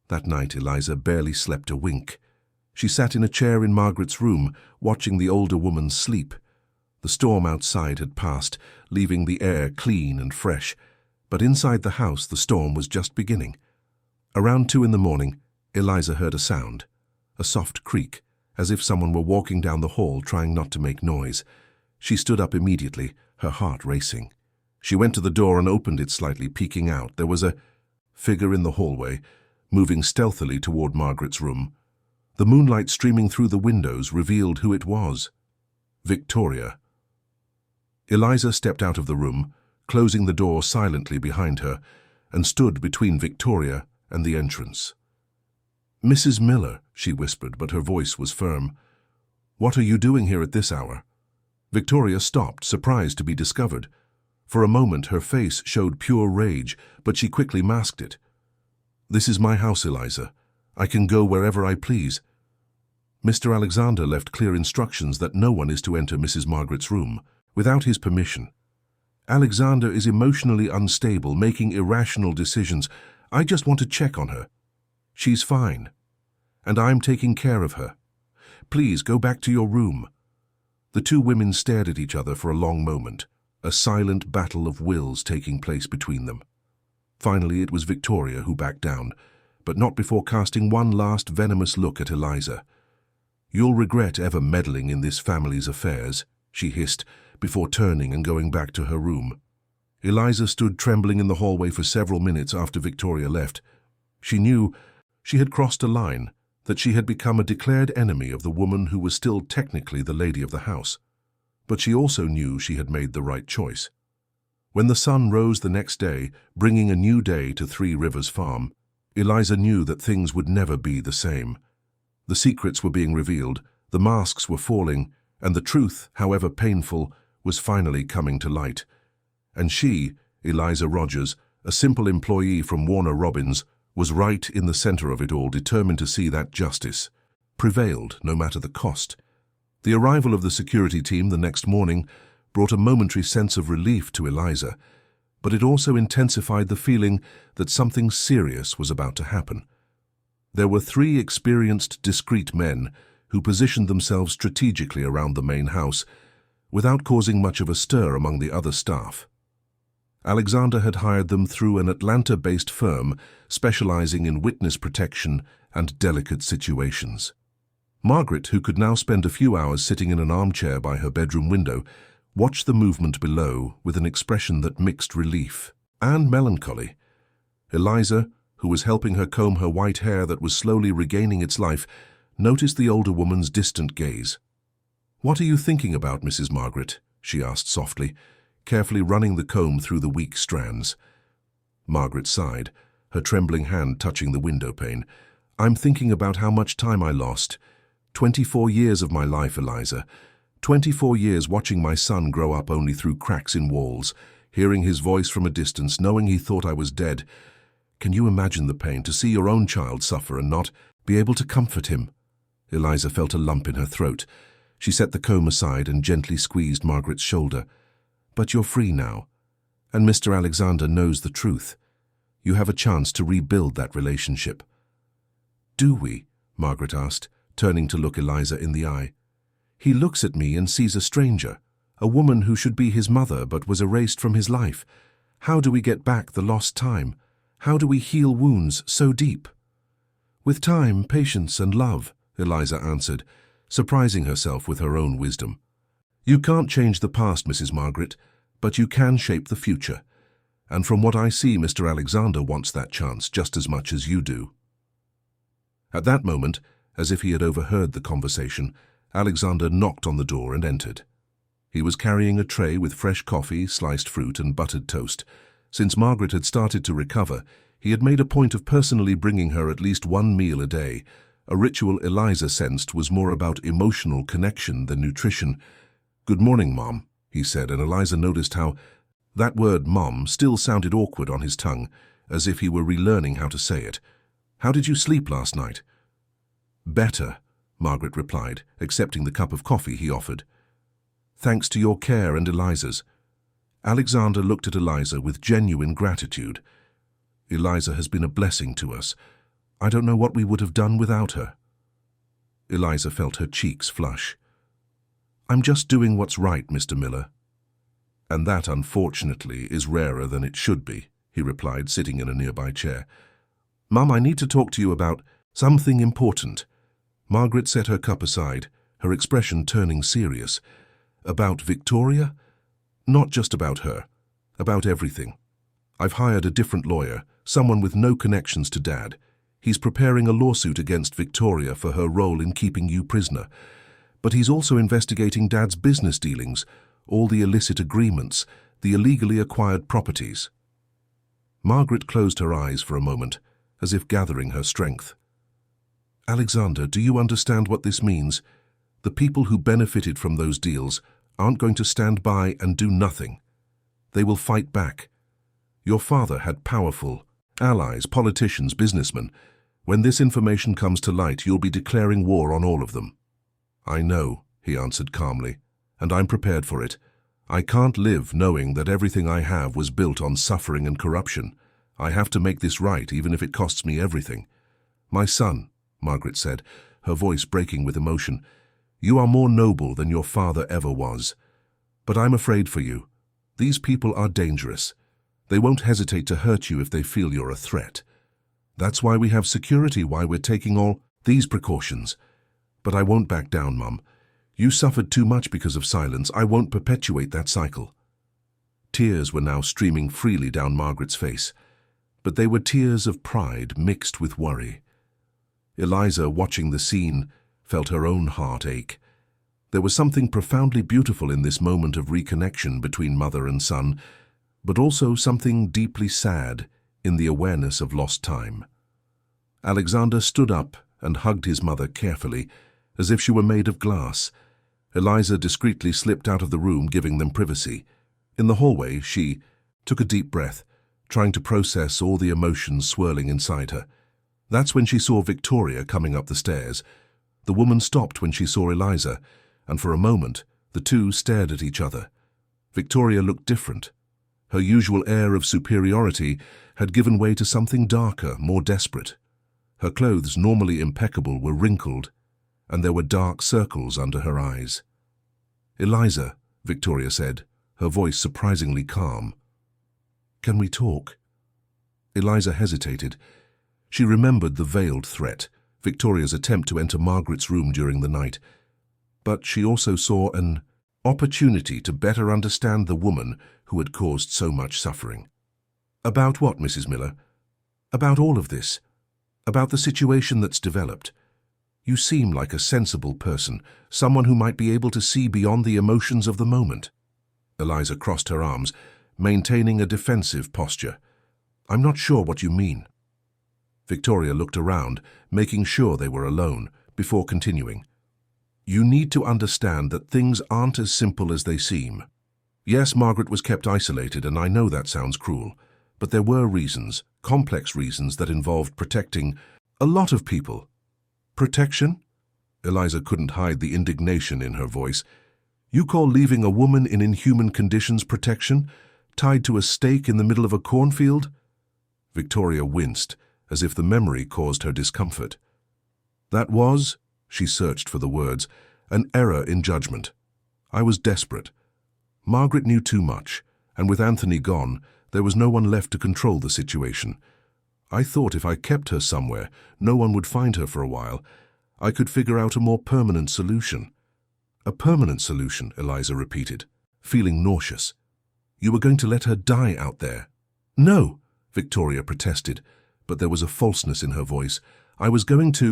That night, Eliza barely slept a wink. She sat in a chair in Margaret's room, watching the older woman sleep. The storm outside had passed, leaving the air clean and fresh. But inside the house, the storm was just beginning. Around 2 in the morning, Eliza heard a sound, a soft creak, as if someone were walking down the hall trying not to make noise. She stood up immediately, her heart racing. She went to the door and opened it slightly, peeking out. There was a figure in the hallway, moving stealthily toward Margaret's room. The moonlight streaming through the windows revealed who it was. Victoria. Eliza stepped out of the room, closing the door silently behind her, and stood between Victoria and the entrance. Mrs. Miller, she whispered, but her voice was firm. What are you doing here at this hour? Victoria stopped, surprised to be discovered. For a moment her face showed pure rage, but she quickly masked it. This is my house, Eliza. I can go wherever I please. Mr. Alexander left clear instructions that no one is to enter Mrs. Margaret's room without his permission. Alexander is emotionally unstable, making irrational decisions. I just want to check on her. She's fine, and I'm taking care of her. Please go back to your room. The 2 women stared at each other for a long moment, a silent battle of wills taking place between them. Finally, it was Victoria who backed down, but not before casting one last venomous look at Eliza. You'll regret ever meddling in this family's affairs, she hissed, before turning and going back to her room. Eliza stood trembling in the hallway for several minutes after Victoria left. She knew she had crossed a line, that she had become a declared enemy of the woman who was still technically the lady of the house. But she also knew she had made the right choice. When the sun rose the next day, bringing a new day to 3 Rivers Farm, Eliza knew that things would never be the same. The secrets were being revealed, the masks were falling, and the truth, however painful, was finally coming to light. And she, Eliza Rogers, a simple employee from Warner Robins, was right in the center of it all, determined to see that justice prevailed no matter the cost. The arrival of the security team the next morning brought a momentary sense of relief to Eliza, but it also intensified the feeling that something serious was about to happen. There were 3 experienced, discreet men who positioned themselves strategically around the main house, without causing much of a stir among the other staff. Alexander had hired them through an Atlanta-based firm specializing in witness protection and delicate situations. Margaret, who could now spend a few hours sitting in an armchair by her bedroom window, watched the movement below with an expression that mixed relief and melancholy. Eliza, who was helping her comb her white hair that was slowly regaining its life, noticed the older woman's distant gaze. "What are you thinking about, Mrs. Margaret?" she asked softly, carefully running the comb through the weak strands. Margaret sighed, her trembling hand touching the window pane. "I'm thinking about how much time I lost. "24 years of my life, Eliza. 24 years watching my son grow up only through cracks in walls, hearing his voice from a distance, knowing he thought I was dead. Can you imagine the pain to see your own child suffer and not be able to comfort him?" Eliza felt a lump in her throat. She set the comb aside and gently squeezed Margaret's shoulder. "But you're free now, and Mr. Alexander knows the truth. You have a chance to rebuild that relationship." "Do we?" Margaret asked, turning to look Eliza in the eye. "He looks at me and sees a stranger, a woman who should be his mother but was erased from his life. How do we get back the lost time? How do we heal wounds so deep?" "With time, patience, and love," Eliza answered, surprising herself with her own wisdom. "You can't change the past, Mrs. Margaret, but you can shape the future. And from what I see, Mr. Alexander wants that chance just as much as you do." At that moment, as if he had overheard the conversation, Alexander knocked on the door and entered. He was carrying a tray with fresh coffee, sliced fruit, and buttered toast. Since Margaret had started to recover, he had made a point of personally bringing her at least one meal a day, a ritual Eliza sensed was more about emotional connection than nutrition. "Good morning, Mom," he said, and Eliza noticed how that word Mom still sounded awkward on his tongue, as if he were relearning how to say it. "How did you sleep last night?" "Better," Margaret replied, accepting the cup of coffee he offered. "Thanks to your care and Eliza's." Alexander looked at Eliza with genuine gratitude. "Eliza has been a blessing to us. I don't know what we would have done without her." Eliza felt her cheeks flush. "I'm just doing what's right, Mr. Miller." "And that, unfortunately, is rarer than it should be," he replied, sitting in a nearby chair. "Mum, I need to talk to you about something important." Margaret set her cup aside, her expression turning serious. "About Victoria? Not just about her. About everything. I've hired a different lawyer, someone with no connections to Dad. He's preparing a lawsuit against Victoria for her role in keeping you prisoner. But he's also investigating Dad's business dealings, all the illicit agreements, the illegally acquired properties." Margaret closed her eyes for a moment, as if gathering her strength. "Alexander, do you understand what this means? The people who benefited from those deals aren't going to stand by and do nothing. They will fight back. Your father had powerful allies, politicians, businessmen. When this information comes to light, you'll be declaring war on all of them." "I know," he answered calmly, "and I'm prepared for it. I can't live knowing that everything I have was built on suffering and corruption. I have to make this right, even if it costs me everything." "My son," Margaret said, her voice breaking with emotion, "you are more noble than your father ever was. But I'm afraid for you. These people are dangerous. They won't hesitate to hurt you if they feel you're a threat. That's why we have security, why we're taking all these precautions. But I won't back down, Mum. You suffered too much because of silence. I won't perpetuate that cycle." Tears were now streaming freely down Margaret's face, but they were tears of pride mixed with worry. Eliza, watching the scene, felt her own heart ache. There was something profoundly beautiful in this moment of reconnection between mother and son, but also something deeply sad in the awareness of lost time. Alexander stood up and hugged his mother carefully, as if she were made of glass. Eliza discreetly slipped out of the room, giving them privacy. In the hallway, she took a deep breath, trying to process all the emotions swirling inside her. That's when she saw Victoria coming up the stairs. The woman stopped when she saw Eliza, and for a moment, the two stared at each other. Victoria looked different. Her usual air of superiority had given way to something darker, more desperate. Her clothes, normally impeccable, were wrinkled, and there were dark circles under her eyes. "Eliza," Victoria said, her voice surprisingly calm. "Can we talk?" Eliza hesitated. She remembered the veiled threat, Victoria's attempt to enter Margaret's room during the night. But she also saw an opportunity to better understand the woman who had caused so much suffering. "About what, Mrs. Miller?" "About all of this. About the situation that's developed. You seem like a sensible person, someone who might be able to see beyond the emotions of the moment." Eliza crossed her arms, maintaining a defensive posture. "I'm not sure what you mean." Victoria looked around, making sure they were alone, before continuing. You need to understand that things aren't as simple as they seem. Yes, Margaret was kept isolated, and I know that sounds cruel, but there were reasons, complex reasons that involved protecting a lot of people. Protection? Eliza couldn't hide the indignation in her voice. You call leaving a woman in inhuman conditions protection, tied to a stake in the middle of a cornfield? Victoria winced, as if the memory caused her discomfort. That was, she searched for the words, an error in judgment. I was desperate. Margaret knew too much, and with Anthony gone, there was no one left to control the situation. I thought if I kept her somewhere, no one would find her for a while. I could figure out a more permanent solution. A permanent solution, Eliza repeated, feeling nauseous. You were going to let her die out there? No, Victoria protested, but there was a falseness in her voice. I was thinking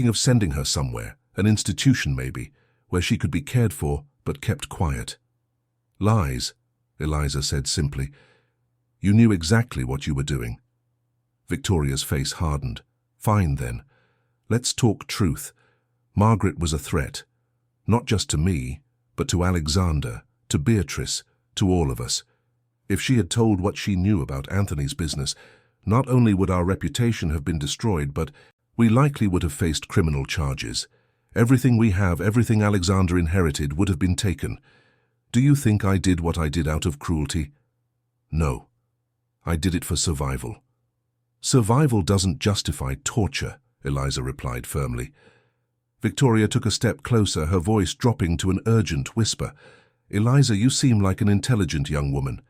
of sending her somewhere, an institution maybe, where she could be cared for but kept quiet. Lies, Eliza said simply. You knew exactly what you were doing. Victoria's face hardened. Fine then. Let's talk truth. Margaret was a threat, not just to me, but to Alexander, to Beatrice, to all of us. If she had told what she knew about Anthony's business, not only would our reputation have been destroyed, but we likely would have faced criminal charges. Everything we have, everything Alexander inherited, would have been taken. Do you think I did what I did out of cruelty? No. I did it for survival. Survival doesn't justify torture, Eliza replied firmly. Victoria took a step closer, her voice dropping to an urgent whisper. Eliza, you seem like an intelligent young woman.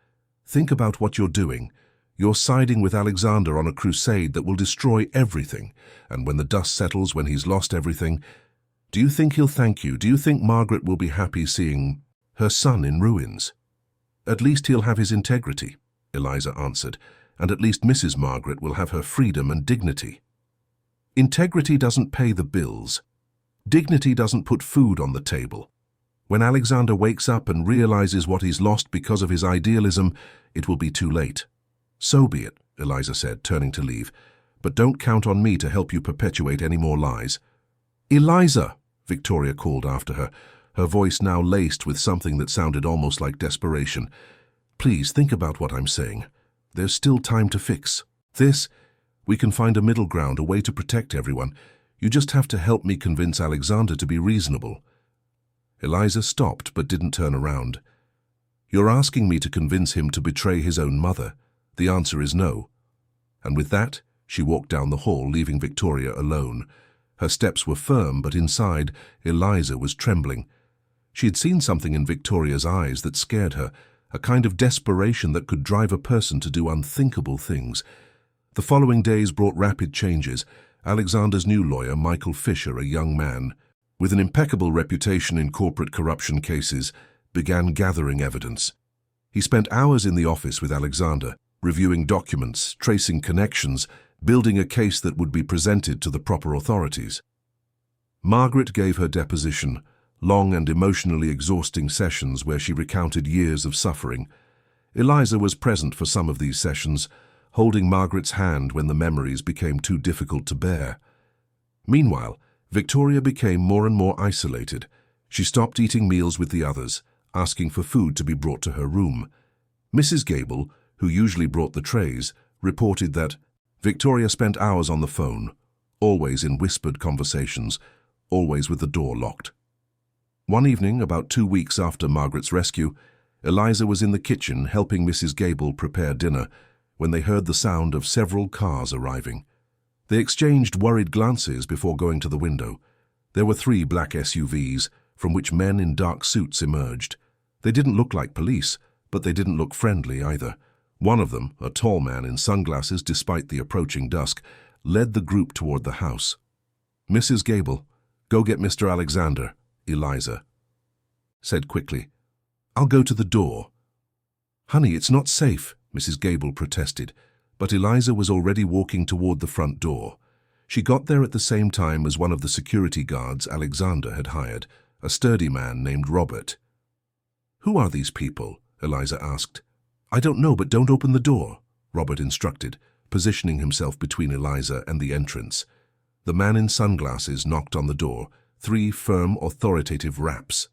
Think about what you're doing. You're siding with Alexander on a crusade that will destroy everything, and when the dust settles, when he's lost everything, do you think he'll thank you? Do you think Margaret will be happy seeing her son in ruins? At least he'll have his integrity, Eliza answered, and at least Mrs. Margaret will have her freedom and dignity. Integrity doesn't pay the bills. Dignity doesn't put food on the table. When Alexander wakes up and realizes what he's lost because of his idealism, it will be too late. So be it, Eliza said, turning to leave, but don't count on me to help you perpetuate any more lies. Eliza, Victoria called after her, her voice now laced with something that sounded almost like desperation. Please think about what I'm saying. There's still time to fix this. We can find a middle ground, a way to protect everyone. You just have to help me convince Alexander to be reasonable. Eliza stopped but didn't turn around. You're asking me to convince him to betray his own mother. The answer is no. And with that, she walked down the hall, leaving Victoria alone. Her steps were firm, but inside, Eliza was trembling. She had seen something in Victoria's eyes that scared her, a kind of desperation that could drive a person to do unthinkable things. The following days brought rapid changes. Alexander's new lawyer, Michael Fisher, a young man with an impeccable reputation in corporate corruption cases, began gathering evidence. He spent hours in the office with Alexander, reviewing documents, tracing connections, building a case that would be presented to the proper authorities. Margaret gave her deposition, long and emotionally exhausting sessions where she recounted years of suffering. Eliza was present for some of these sessions, holding Margaret's hand when the memories became too difficult to bear. Meanwhile, Victoria became more and more isolated. She stopped eating meals with the others, asking for food to be brought to her room. Mrs. Gable, who usually brought the trays, reported that Victoria spent hours on the phone, always in whispered conversations, always with the door locked. One evening, about 2 weeks after Margaret's rescue, Eliza was in the kitchen helping Mrs. Gable prepare dinner when they heard the sound of several cars arriving. They exchanged worried glances before going to the window. There were 3 black SUVs, from which men in dark suits emerged. They didn't look like police, but they didn't look friendly either. One of them, a tall man in sunglasses despite the approaching dusk, led the group toward the house. Mrs. Gable, go get Mr. Alexander, Eliza said quickly. I'll go to the door. Honey, it's not safe, Mrs. Gable protested, but Eliza was already walking toward the front door. She got there at the same time as one of the security guards Alexander had hired, a sturdy man named Robert. Who are these people? Eliza asked. I don't know, but don't open the door, Robert instructed, positioning himself between Eliza and the entrance. The man in sunglasses knocked on the door, 3 firm, authoritative raps.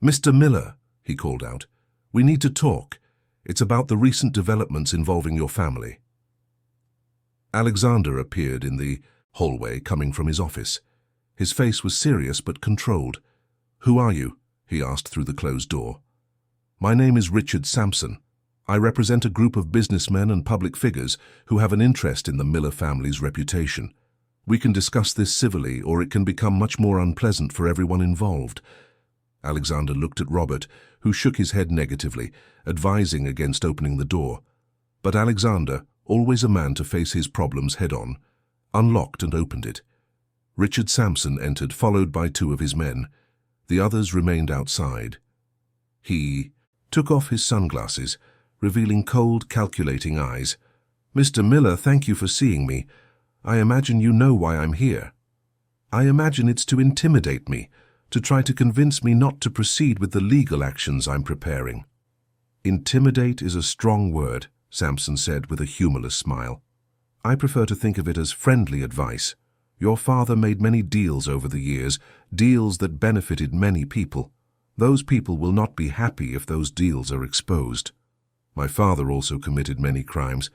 "Mr. Miller," he called out, "we need to talk. It's about the recent developments involving your family." Alexander appeared in the hallway coming from his office. His face was serious but controlled. "Who are you?" he asked through the closed door. "My name is Richard Sampson. I represent a group of businessmen and public figures who have an interest in the Miller family's reputation. We can discuss this civilly, or it can become much more unpleasant for everyone involved." Alexander looked at Robert, who shook his head negatively, advising against opening the door. But Alexander, always a man to face his problems head-on, unlocked and opened it. Richard Sampson entered, followed by 2 of his men. The others remained outside. He took off his sunglasses, revealing cold, calculating eyes. "Mr. Miller, thank you for seeing me. I imagine you know why I'm here. I imagine it's to intimidate me, to try to convince me not to proceed with the legal actions I'm preparing." "Intimidate is a strong word," Sampson said with a humorless smile. "I prefer to think of it as friendly advice. Your father made many deals over the years, deals that benefited many people. Those people will not be happy if those deals are exposed. My father also committed many crimes,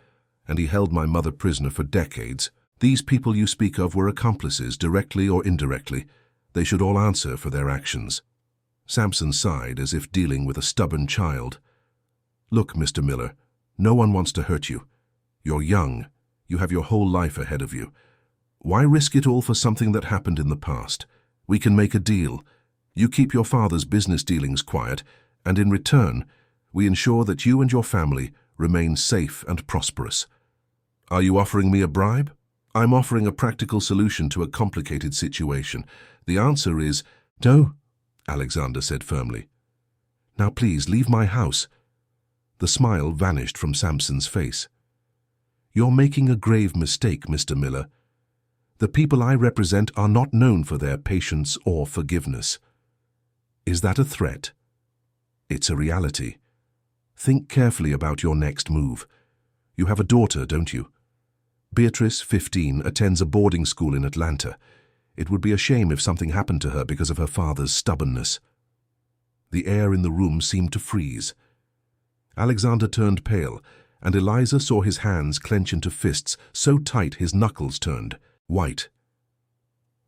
and he held my mother prisoner for decades. These people you speak of were accomplices, directly or indirectly. They should all answer for their actions." Sampson sighed as if dealing with a stubborn child. "Look, Mr. Miller, no one wants to hurt you. You're young. You have your whole life ahead of you. Why risk it all for something that happened in the past? We can make a deal. You keep your father's business dealings quiet, and in return, we ensure that you and your family remain safe and prosperous." "Are you offering me a bribe?" "I'm offering a practical solution to a complicated situation. The answer is no," Alexander said firmly. "Now please leave my house." The smile vanished from Sampson's face. "You're making a grave mistake, Mr. Miller. The people I represent are not known for their patience or forgiveness." "Is that a threat?" "It's a reality. Think carefully about your next move. You have a daughter, don't you? Beatrice, 15, attends a boarding school in Atlanta. It would be a shame if something happened to her because of her father's stubbornness." The air in the room seemed to freeze. Alexander turned pale, and Eliza saw his hands clench into fists so tight his knuckles turned white.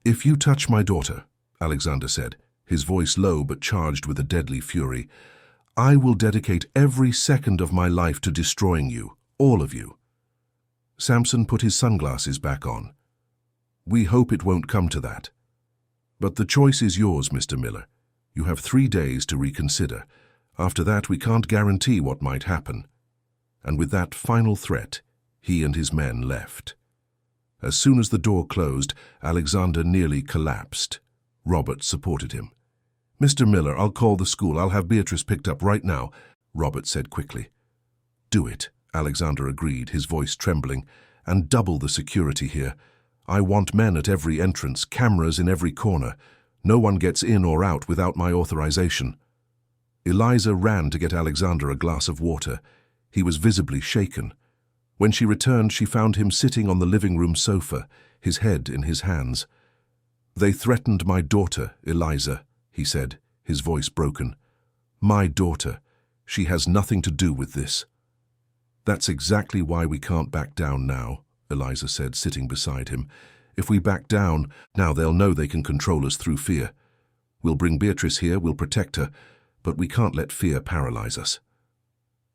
"If you touch my daughter," Alexander said, his voice low but charged with a deadly fury, "I will dedicate every second of my life to destroying you, all of you." Sampson put his sunglasses back on. "We hope it won't come to that. But the choice is yours, Mr. Miller. You have 3 days to reconsider. After that, we can't guarantee what might happen." And with that final threat, he and his men left. As soon as the door closed, Alexander nearly collapsed. Robert supported him. "Mr. Miller, I'll call the school. I'll have Beatrice picked up right now," Robert said quickly. "Do it," Alexander agreed, his voice trembling, "and double the security here. I want men at every entrance, cameras in every corner. No one gets in or out without my authorization." Eliza ran to get Alexander a glass of water. He was visibly shaken. When she returned, she found him sitting on the living room sofa, his head in his hands. "They threatened my daughter, Eliza," he said, his voice broken. "My daughter. She has nothing to do with this." "That's exactly why we can't back down now," Eliza said, sitting beside him. "If we back down, now they'll know they can control us through fear. We'll bring Beatrice here, we'll protect her, but we can't let fear paralyze us."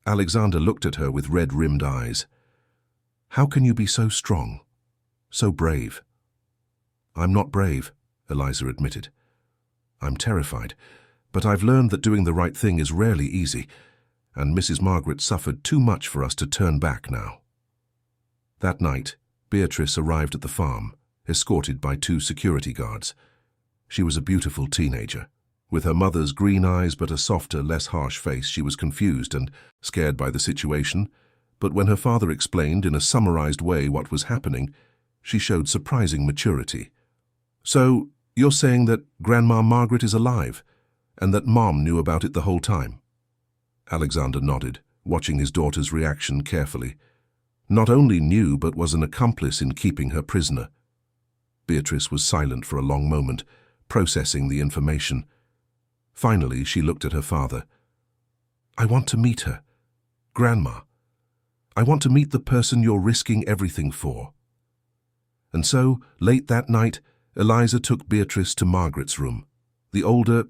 Alexander looked at her with red-rimmed eyes. "How can you be so strong, so brave?" "I'm not brave," Eliza admitted. "I'm terrified, but I've learned that doing the right thing is rarely easy, and Mrs. Margaret suffered too much for us to turn back now." That night, Beatrice arrived at the farm, escorted by 2 security guards. She was a beautiful teenager. With her mother's green eyes but a softer, less harsh face, she was confused and scared by the situation, but when her father explained in a summarized way what was happening, she showed surprising maturity. "So, you're saying that Grandma Margaret is alive, and that Mom knew about it the whole time?" Alexander nodded, watching his daughter's reaction carefully. "Not only knew, but was an accomplice in keeping her prisoner." Beatrice was silent for a long moment, processing the information. Finally, she looked at her father. "I want to meet her. Grandma. I want to meet the person you're risking everything for." And so, late that night, Eliza took Beatrice to Margaret's room. The older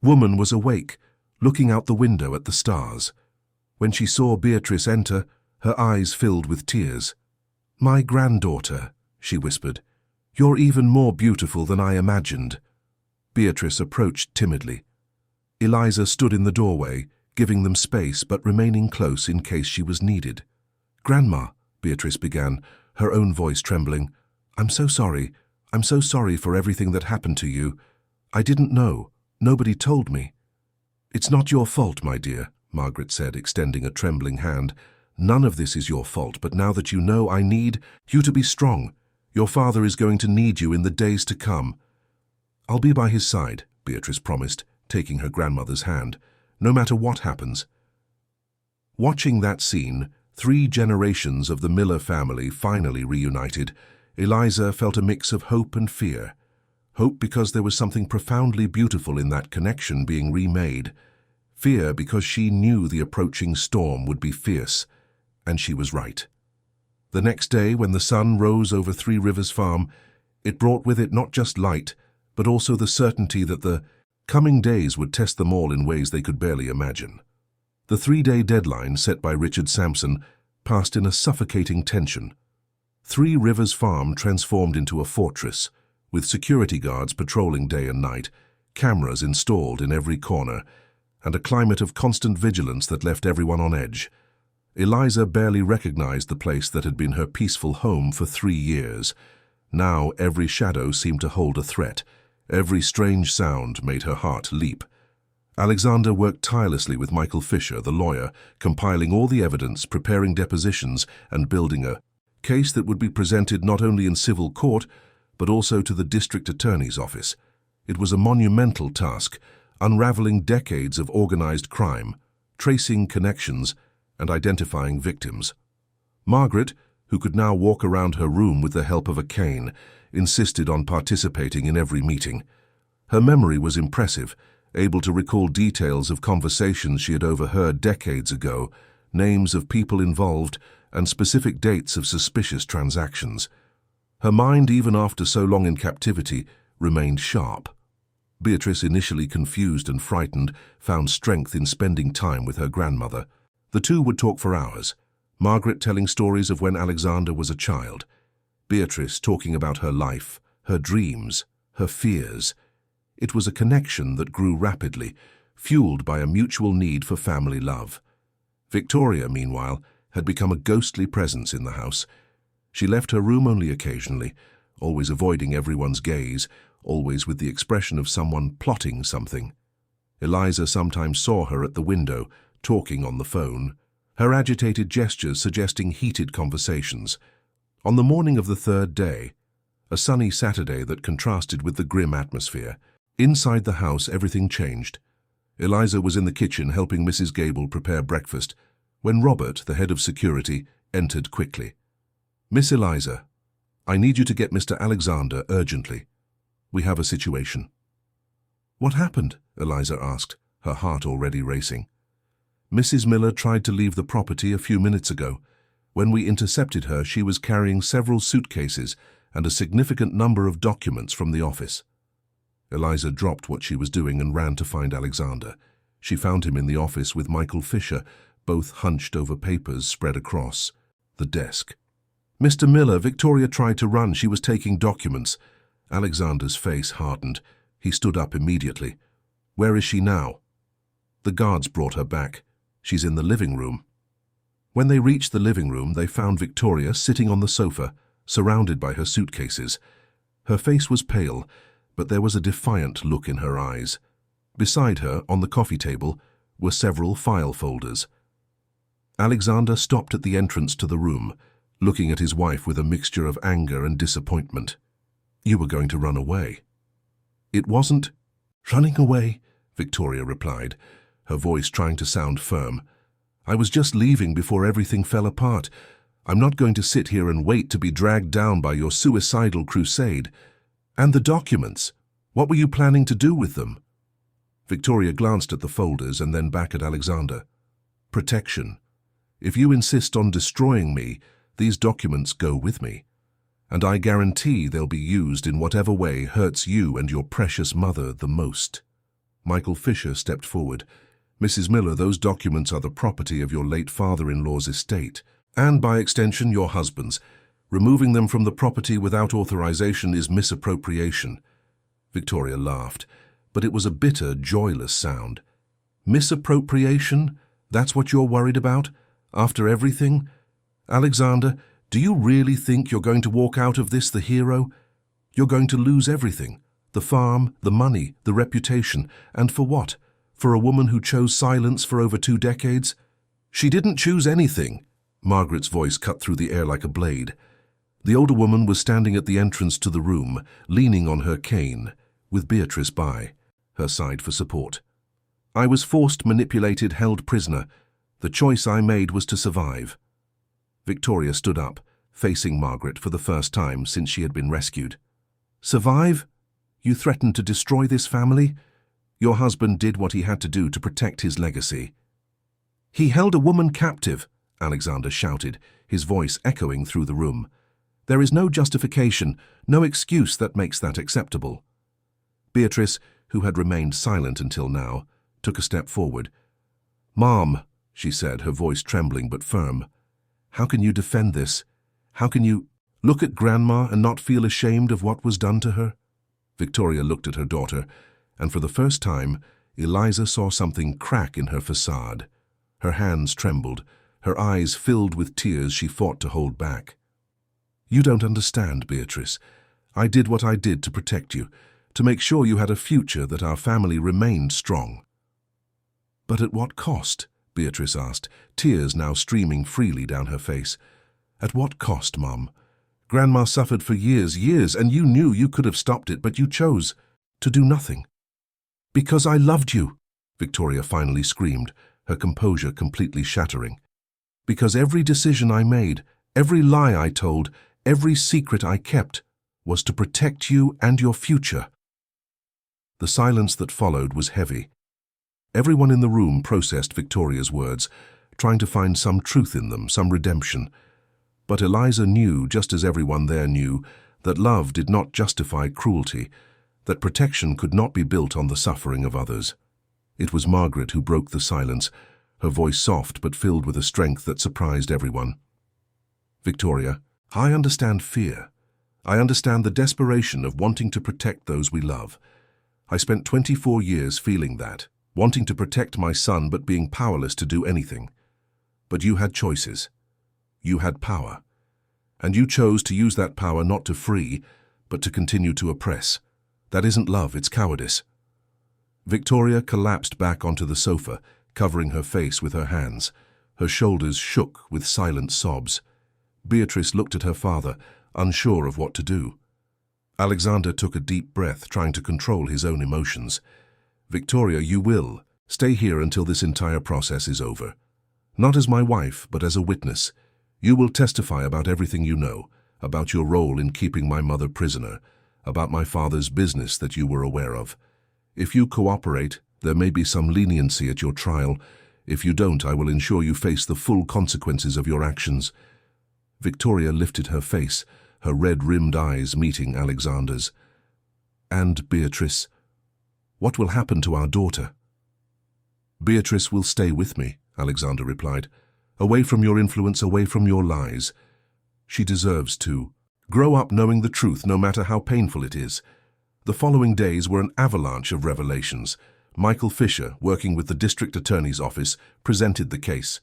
woman was awake, looking out the window at the stars. When she saw Beatrice enter, her eyes filled with tears. "My granddaughter," she whispered. "You're even more beautiful than I imagined." Beatrice approached timidly. Eliza stood in the doorway, giving them space but remaining close in case she was needed. "Grandma," Beatrice began, her own voice trembling, I'm so sorry for everything that happened to you. I didn't know. Nobody told me." "It's not your fault, my dear," Margaret said, extending a trembling hand. "None of this is your fault, but now that you know, I need you to be strong. Your father is going to need you in the days to come." "I'll be by his side," Beatrice promised, taking her grandmother's hand, "no matter what happens." Watching that scene, 3 generations of the Miller family finally reunited, Eliza felt a mix of hope and fear. Hope because there was something profoundly beautiful in that connection being remade. Fear because she knew the approaching storm would be fierce, and she was right. The next day, when the sun rose over 3 Rivers Farm, it brought with it not just light, but also the certainty that the coming days would test them all in ways they could barely imagine. The 3-day deadline set by Richard Sampson passed in a suffocating tension. 3 Rivers Farm transformed into a fortress, with security guards patrolling day and night, cameras installed in every corner, and a climate of constant vigilance that left everyone on edge. Eliza barely recognized the place that had been her peaceful home for 3 years. Now every shadow seemed to hold a threat. Every strange sound made her heart leap. Alexander worked tirelessly with Michael Fisher, the lawyer, compiling all the evidence, preparing depositions, and building a case that would be presented not only in civil court, but also to the district attorney's office. It was a monumental task, unraveling decades of organized crime, tracing connections, and identifying victims. Margaret, who could now walk around her room with the help of a cane, insisted on participating in every meeting. Her memory was impressive, able to recall details of conversations she had overheard decades ago, names of people involved, and specific dates of suspicious transactions. Her mind, even after so long in captivity, remained sharp. Beatrice, initially confused and frightened, found strength in spending time with her grandmother. The two would talk for hours, Margaret telling stories of when Alexander was a child, Beatrice talking about her life, her dreams, her fears. It was a connection that grew rapidly, fueled by a mutual need for family love. Victoria, meanwhile, had become a ghostly presence in the house. She left her room only occasionally, always avoiding everyone's gaze, always with the expression of someone plotting something. Eliza sometimes saw her at the window, talking on the phone, her agitated gestures suggesting heated conversations. On the morning of the 3rd day, a sunny Saturday that contrasted with the grim atmosphere, inside the house everything changed. Eliza was in the kitchen helping Mrs. Gable prepare breakfast, when Robert, the head of security, entered quickly. "Miss Eliza, I need you to get Mr. Alexander urgently. We have a situation." "What happened?" Eliza asked, her heart already racing. "Mrs. Miller tried to leave the property a few minutes ago. When we intercepted her, she was carrying several suitcases and a significant number of documents from the office." Eliza dropped what she was doing and ran to find Alexander. She found him in the office with Michael Fisher, both hunched over papers spread across the desk. "Mr. Miller, Victoria tried to run. She was taking documents." Alexander's face hardened. He stood up immediately. "Where is she now?" "The guards brought her back. She's in the living room." When they reached the living room, they found Victoria sitting on the sofa, surrounded by her suitcases. Her face was pale, but there was a defiant look in her eyes. Beside her, on the coffee table, were several file folders. Alexander stopped at the entrance to the room, looking at his wife with a mixture of anger and disappointment. "You were going to run away." "It wasn't running away," Victoria replied, her voice trying to sound firm. "I was just leaving before everything fell apart. I'm not going to sit here and wait to be dragged down by your suicidal crusade. And the documents. What were you planning to do with them? Victoria glanced at the folders and then back at Alexander. Protection. If you insist on destroying me, these documents go with me. And I guarantee they'll be used in whatever way hurts you and your precious mother the most. Michael Fisher stepped forward. Mrs. Miller, those documents are the property of your late father-in-law's estate, and by extension your husband's. Removing them from the property without authorization is misappropriation. Victoria laughed, but it was a bitter, joyless sound. Misappropriation? That's what you're worried about? After everything? Alexander, do you really think you're going to walk out of this the hero? You're going to lose everything. The farm, the money, the reputation. And for what? For a woman who chose silence for over 2 decades? She didn't choose anything. Margaret's voice cut through the air like a blade. The older woman was standing at the entrance to the room, leaning on her cane, with Beatrice by her side for support. I was forced, manipulated, held prisoner. The choice I made was to survive. Victoria stood up, facing Margaret for the first time since she had been rescued. Survive? You threatened to destroy this family? Your husband did what he had to do to protect his legacy. He held a woman captive, Alexander shouted, his voice echoing through the room. There is no justification, no excuse that makes that acceptable. Beatrice, who had remained silent until now, took a step forward. Mom, she said, her voice trembling but firm, how can you defend this? How can you look at Grandma and not feel ashamed of what was done to her? Victoria looked at her daughter, and for the first time, Eliza saw something crack in her facade. Her hands trembled, her eyes filled with tears she fought to hold back. You don't understand, Beatrice. I did what I did to protect you, to make sure you had a future, that our family remained strong. But at what cost? Beatrice asked, tears now streaming freely down her face. At what cost, Mum? Grandma suffered for years, and you knew you could have stopped it, but you chose to do nothing. Because I loved you, Victoria finally screamed, her composure completely shattering. Because every decision I made, every lie I told, every secret I kept, was to protect you and your future. The silence that followed was heavy. Everyone in the room processed Victoria's words, trying to find some truth in them, some redemption. But Eliza knew, just as everyone there knew, that love did not justify cruelty, that protection could not be built on the suffering of others. It was Margaret who broke the silence, her voice soft but filled with a strength that surprised everyone. Victoria, I understand fear. I understand the desperation of wanting to protect those we love. I spent 24 years feeling that, wanting to protect my son but being powerless to do anything. But you had choices. You had power. And you chose to use that power not to free, but to continue to oppress. That isn't love, it's cowardice. Victoria collapsed back onto the sofa, covering her face with her hands. Her shoulders shook with silent sobs. Beatrice looked at her father, unsure of what to do. Alexander took a deep breath, trying to control his own emotions. Victoria, you will stay here until this entire process is over. Not as my wife, but as a witness. You will testify about everything you know, about your role in keeping my mother prisoner, about my father's business that you were aware of. If you cooperate, there may be some leniency at your trial. If you don't, I will ensure you face the full consequences of your actions. Victoria lifted her face, her red-rimmed eyes meeting Alexander's. And, Beatrice, what will happen to our daughter? Beatrice will stay with me, Alexander replied. Away from your influence, away from your lies. She deserves to grow up knowing the truth, no matter how painful it is. The following days were an avalanche of revelations. Michael Fisher, working with the district attorney's office, presented the case.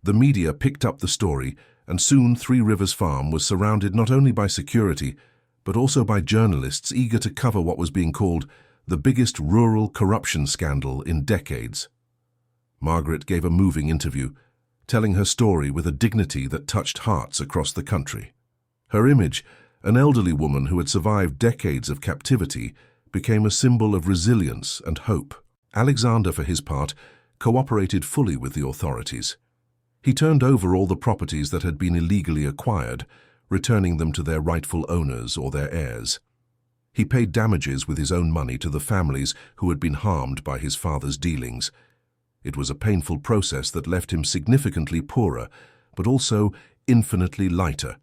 The media picked up the story, and soon Three Rivers Farm was surrounded not only by security, but also by journalists eager to cover what was being called the biggest rural corruption scandal in decades. Margaret gave a moving interview, telling her story with a dignity that touched hearts across the country. Her image, an elderly woman who had survived decades of captivity, became a symbol of resilience and hope. Alexander, for his part, cooperated fully with the authorities. He turned over all the properties that had been illegally acquired, returning them to their rightful owners or their heirs. He paid damages with his own money to the families who had been harmed by his father's dealings. It was a painful process that left him significantly poorer, but also infinitely lighter.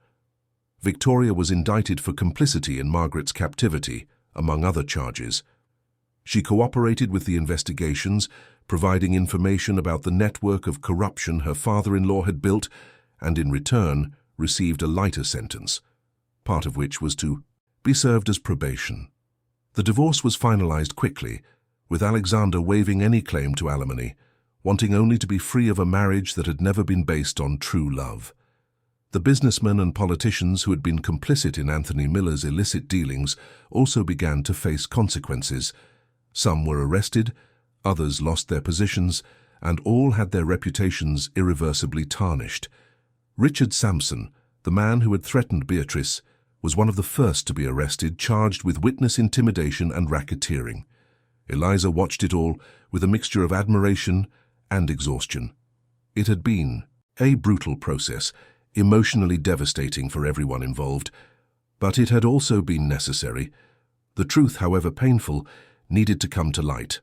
Victoria was indicted for complicity in Margaret's captivity, among other charges. She cooperated with the investigations, providing information about the network of corruption her father-in-law had built, and in return received a lighter sentence, part of which was to be served as probation. The divorce was finalized quickly, with Alexander waiving any claim to alimony, wanting only to be free of a marriage that had never been based on true love. The businessmen and politicians who had been complicit in Anthony Miller's illicit dealings also began to face consequences. Some were arrested, others lost their positions, and all had their reputations irreversibly tarnished. Richard Sampson, the man who had threatened Beatrice, was one of the first to be arrested, charged with witness intimidation and racketeering. Eliza watched it all with a mixture of admiration and exhaustion. It had been a brutal process, emotionally devastating for everyone involved, but it had also been necessary. The truth, however painful, needed to come to light.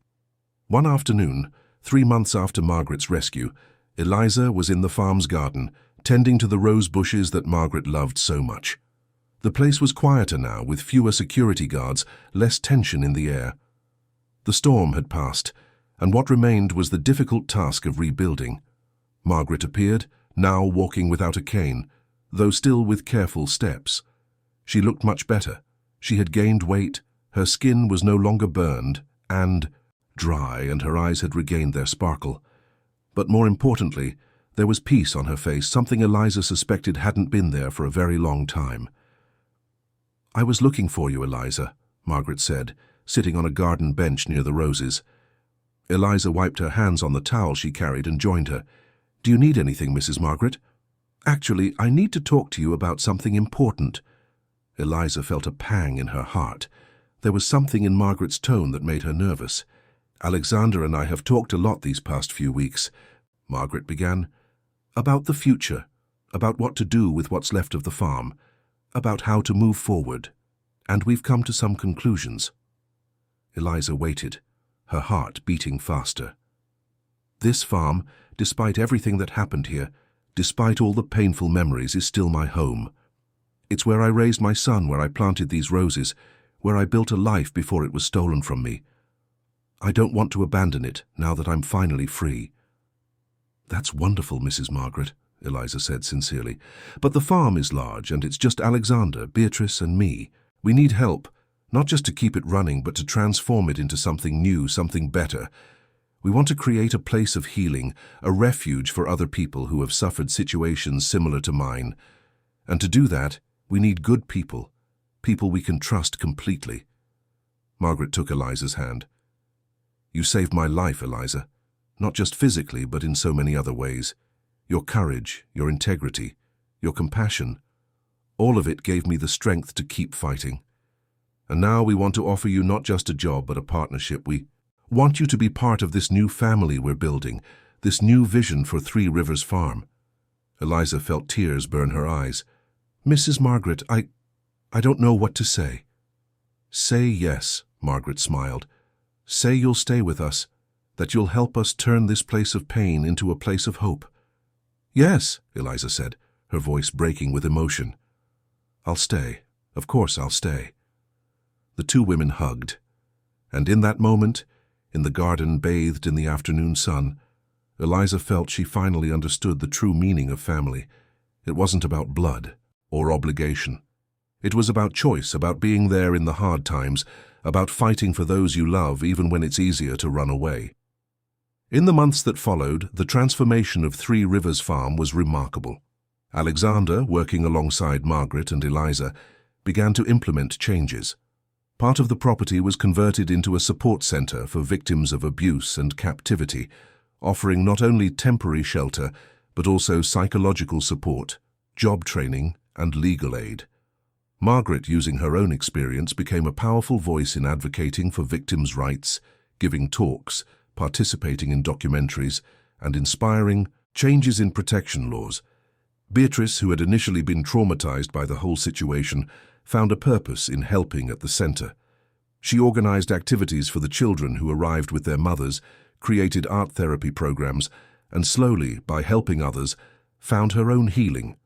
One afternoon, 3 months after Margaret's rescue, Eliza was in the farm's garden, tending to the rose bushes that Margaret loved so much. The place was quieter now, with fewer security guards, less tension in the air. The storm had passed, and what remained was the difficult task of rebuilding. Margaret appeared, now walking without a cane, though still with careful steps. She looked much better. She had gained weight, her skin was no longer burned and dry, and her eyes had regained their sparkle. But more importantly, there was peace on her face, something Eliza suspected hadn't been there for a very long time. "I was looking for you, Eliza," Margaret said, sitting on a garden bench near the roses. Eliza wiped her hands on the towel she carried and joined her. "Do you need anything, Mrs. Margaret?" "Actually, I need to talk to you about something important." Eliza felt a pang in her heart. There was something in Margaret's tone that made her nervous. "Alexander and I have talked a lot these past few weeks," Margaret began. "About the future, about what to do with what's left of the farm, about how to move forward, and we've come to some conclusions." Eliza waited, her heart beating faster. "This farm, despite everything that happened here, despite all the painful memories, is still my home. It's where I raised my son, where I planted these roses, where I built a life before it was stolen from me. I don't want to abandon it, now that I'm finally free." "That's wonderful, Mrs. Margaret," Eliza said sincerely. "But the farm is large, and it's just Alexander, Beatrice, and me. We need help, not just to keep it running, but to transform it into something new, something better. We want to create a place of healing, a refuge for other people who have suffered situations similar to mine. And to do that, we need good people, people we can trust completely." Margaret took Eliza's hand. "You saved my life, Eliza, not just physically, but in so many other ways. Your courage, your integrity, your compassion, all of it gave me the strength to keep fighting. And now we want to offer you not just a job, but a partnership. We want you to be part of this new family we're building, this new vision for Three Rivers Farm." Eliza felt tears burn her eyes. "Mrs. Margaret, I don't know what to say." "Say yes," Margaret smiled. "Say you'll stay with us, that you'll help us turn this place of pain into a place of hope." "Yes," Eliza said, her voice breaking with emotion. "I'll stay. Of course I'll stay." The two women hugged, and in that moment, in the garden bathed in the afternoon sun, Eliza felt she finally understood the true meaning of family. It wasn't about blood or obligation. It was about choice, about being there in the hard times, about fighting for those you love even when it's easier to run away. In the months that followed, the transformation of Three Rivers Farm was remarkable. Alexander, working alongside Margaret and Eliza, began to implement changes. Part of the property was converted into a support center for victims of abuse and captivity, offering not only temporary shelter, but also psychological support, job training, and legal aid. Margaret, using her own experience, became a powerful voice in advocating for victims' rights, giving talks, participating in documentaries, and inspiring changes in protection laws. Beatrice, who had initially been traumatized by the whole situation, found a purpose in helping at the center. She organized activities for the children who arrived with their mothers, created art therapy programs, and slowly, by helping others, found her own healing.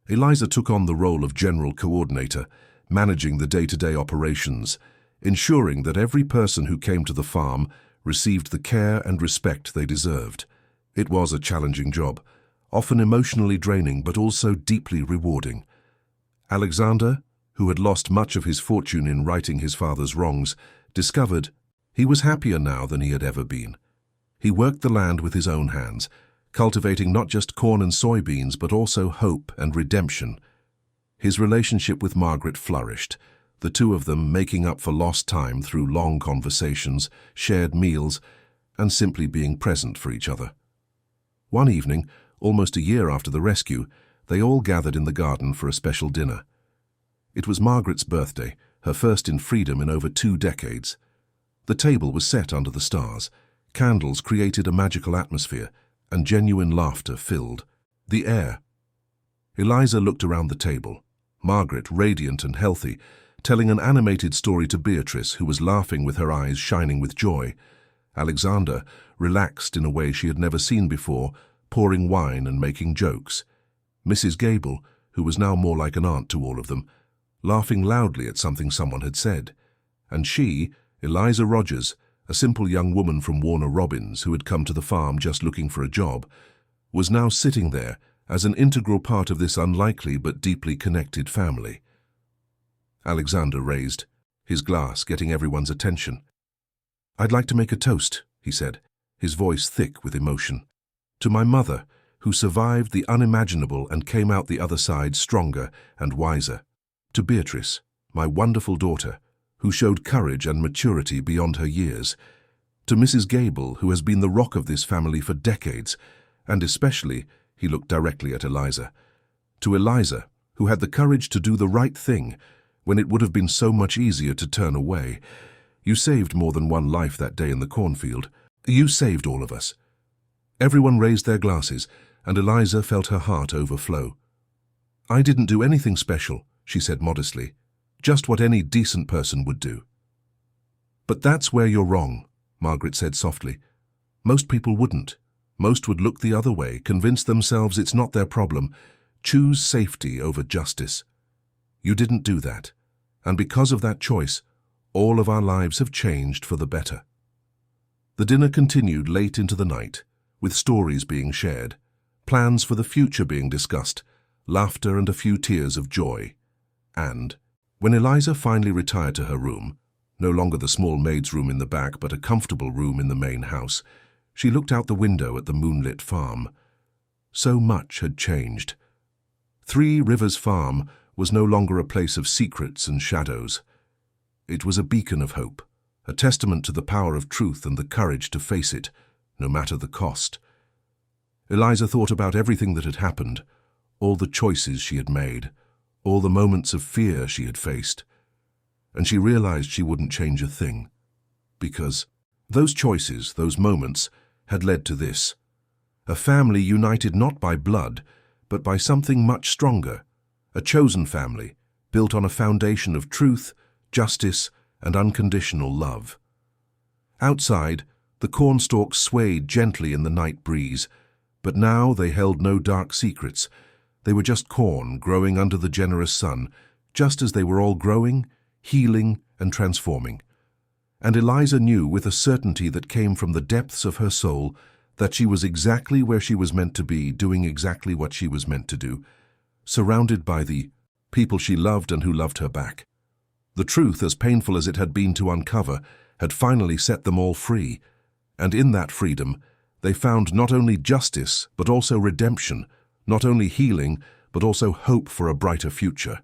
Eliza took on the role of general coordinator, managing the day-to-day operations, ensuring that every person who came to the farm received the care and respect they deserved. It was a challenging job, often emotionally draining but also deeply rewarding. Alexander, who had lost much of his fortune in righting his father's wrongs, discovered he was happier now than he had ever been. He worked the land with his own hands, cultivating not just corn and soybeans but also hope and redemption. His relationship with Margaret flourished, the two of them making up for lost time through long conversations, shared meals, and simply being present for each other. One evening, almost a year after the rescue, they all gathered in the garden for a special dinner. It was Margaret's birthday, her first in freedom in over 2 decades. The table was set under the stars. Candles created a magical atmosphere, and genuine laughter filled the air. Eliza looked around the table, Margaret radiant and healthy, telling an animated story to Beatrice, who was laughing with her eyes shining with joy. Alexander, relaxed in a way she had never seen before, pouring wine and making jokes. Mrs. Gable, who was now more like an aunt to all of them, laughing loudly at something someone had said. And she, Eliza Rogers, a simple young woman from Warner Robins who had come to the farm just looking for a job, was now sitting there as an integral part of this unlikely but deeply connected family. Alexander raised his glass, getting everyone's attention. "I'd like to make a toast," he said, his voice thick with emotion. "To my mother, who survived the unimaginable and came out the other side stronger and wiser. To Beatrice, my wonderful daughter, who showed courage and maturity beyond her years. To Mrs. Gable, who has been the rock of this family for decades, and especially," he looked directly at Eliza, "to Eliza, who had the courage to do the right thing when it would have been so much easier to turn away. You saved more than one life that day in the cornfield. You saved all of us." Everyone raised their glasses, and Eliza felt her heart overflow. "I didn't do anything special," she said modestly, "just what any decent person would do." "But that's where you're wrong," Margaret said softly. "Most people wouldn't. Most would look the other way, convince themselves it's not their problem, choose safety over justice. You didn't do that, and because of that choice, all of our lives have changed for the better." The dinner continued late into the night, with stories being shared, plans for the future being discussed, laughter and a few tears of joy. And, when Eliza finally retired to her room, no longer the small maid's room in the back but a comfortable room in the main house, she looked out the window at the moonlit farm. So much had changed. 3 Rivers Farm was no longer a place of secrets and shadows. It was a beacon of hope, a testament to the power of truth and the courage to face it, no matter the cost. Eliza thought about everything that had happened, all the choices she had made, all the moments of fear she had faced, and she realized she wouldn't change a thing, because those choices, those moments, had led to this: a family united not by blood, but by something much stronger, a chosen family built on a foundation of truth, justice, and unconditional love. Outside, the cornstalks swayed gently in the night breeze, but now they held no dark secrets. They were just corn growing under the generous sun, just as they were all growing, healing, and transforming. And Eliza knew with a certainty that came from the depths of her soul that she was exactly where she was meant to be, doing exactly what she was meant to do, surrounded by the people she loved and who loved her back. The truth, as painful as it had been to uncover, had finally set them all free, and in that freedom, they found not only justice but also redemption, not only healing but also hope for a brighter future.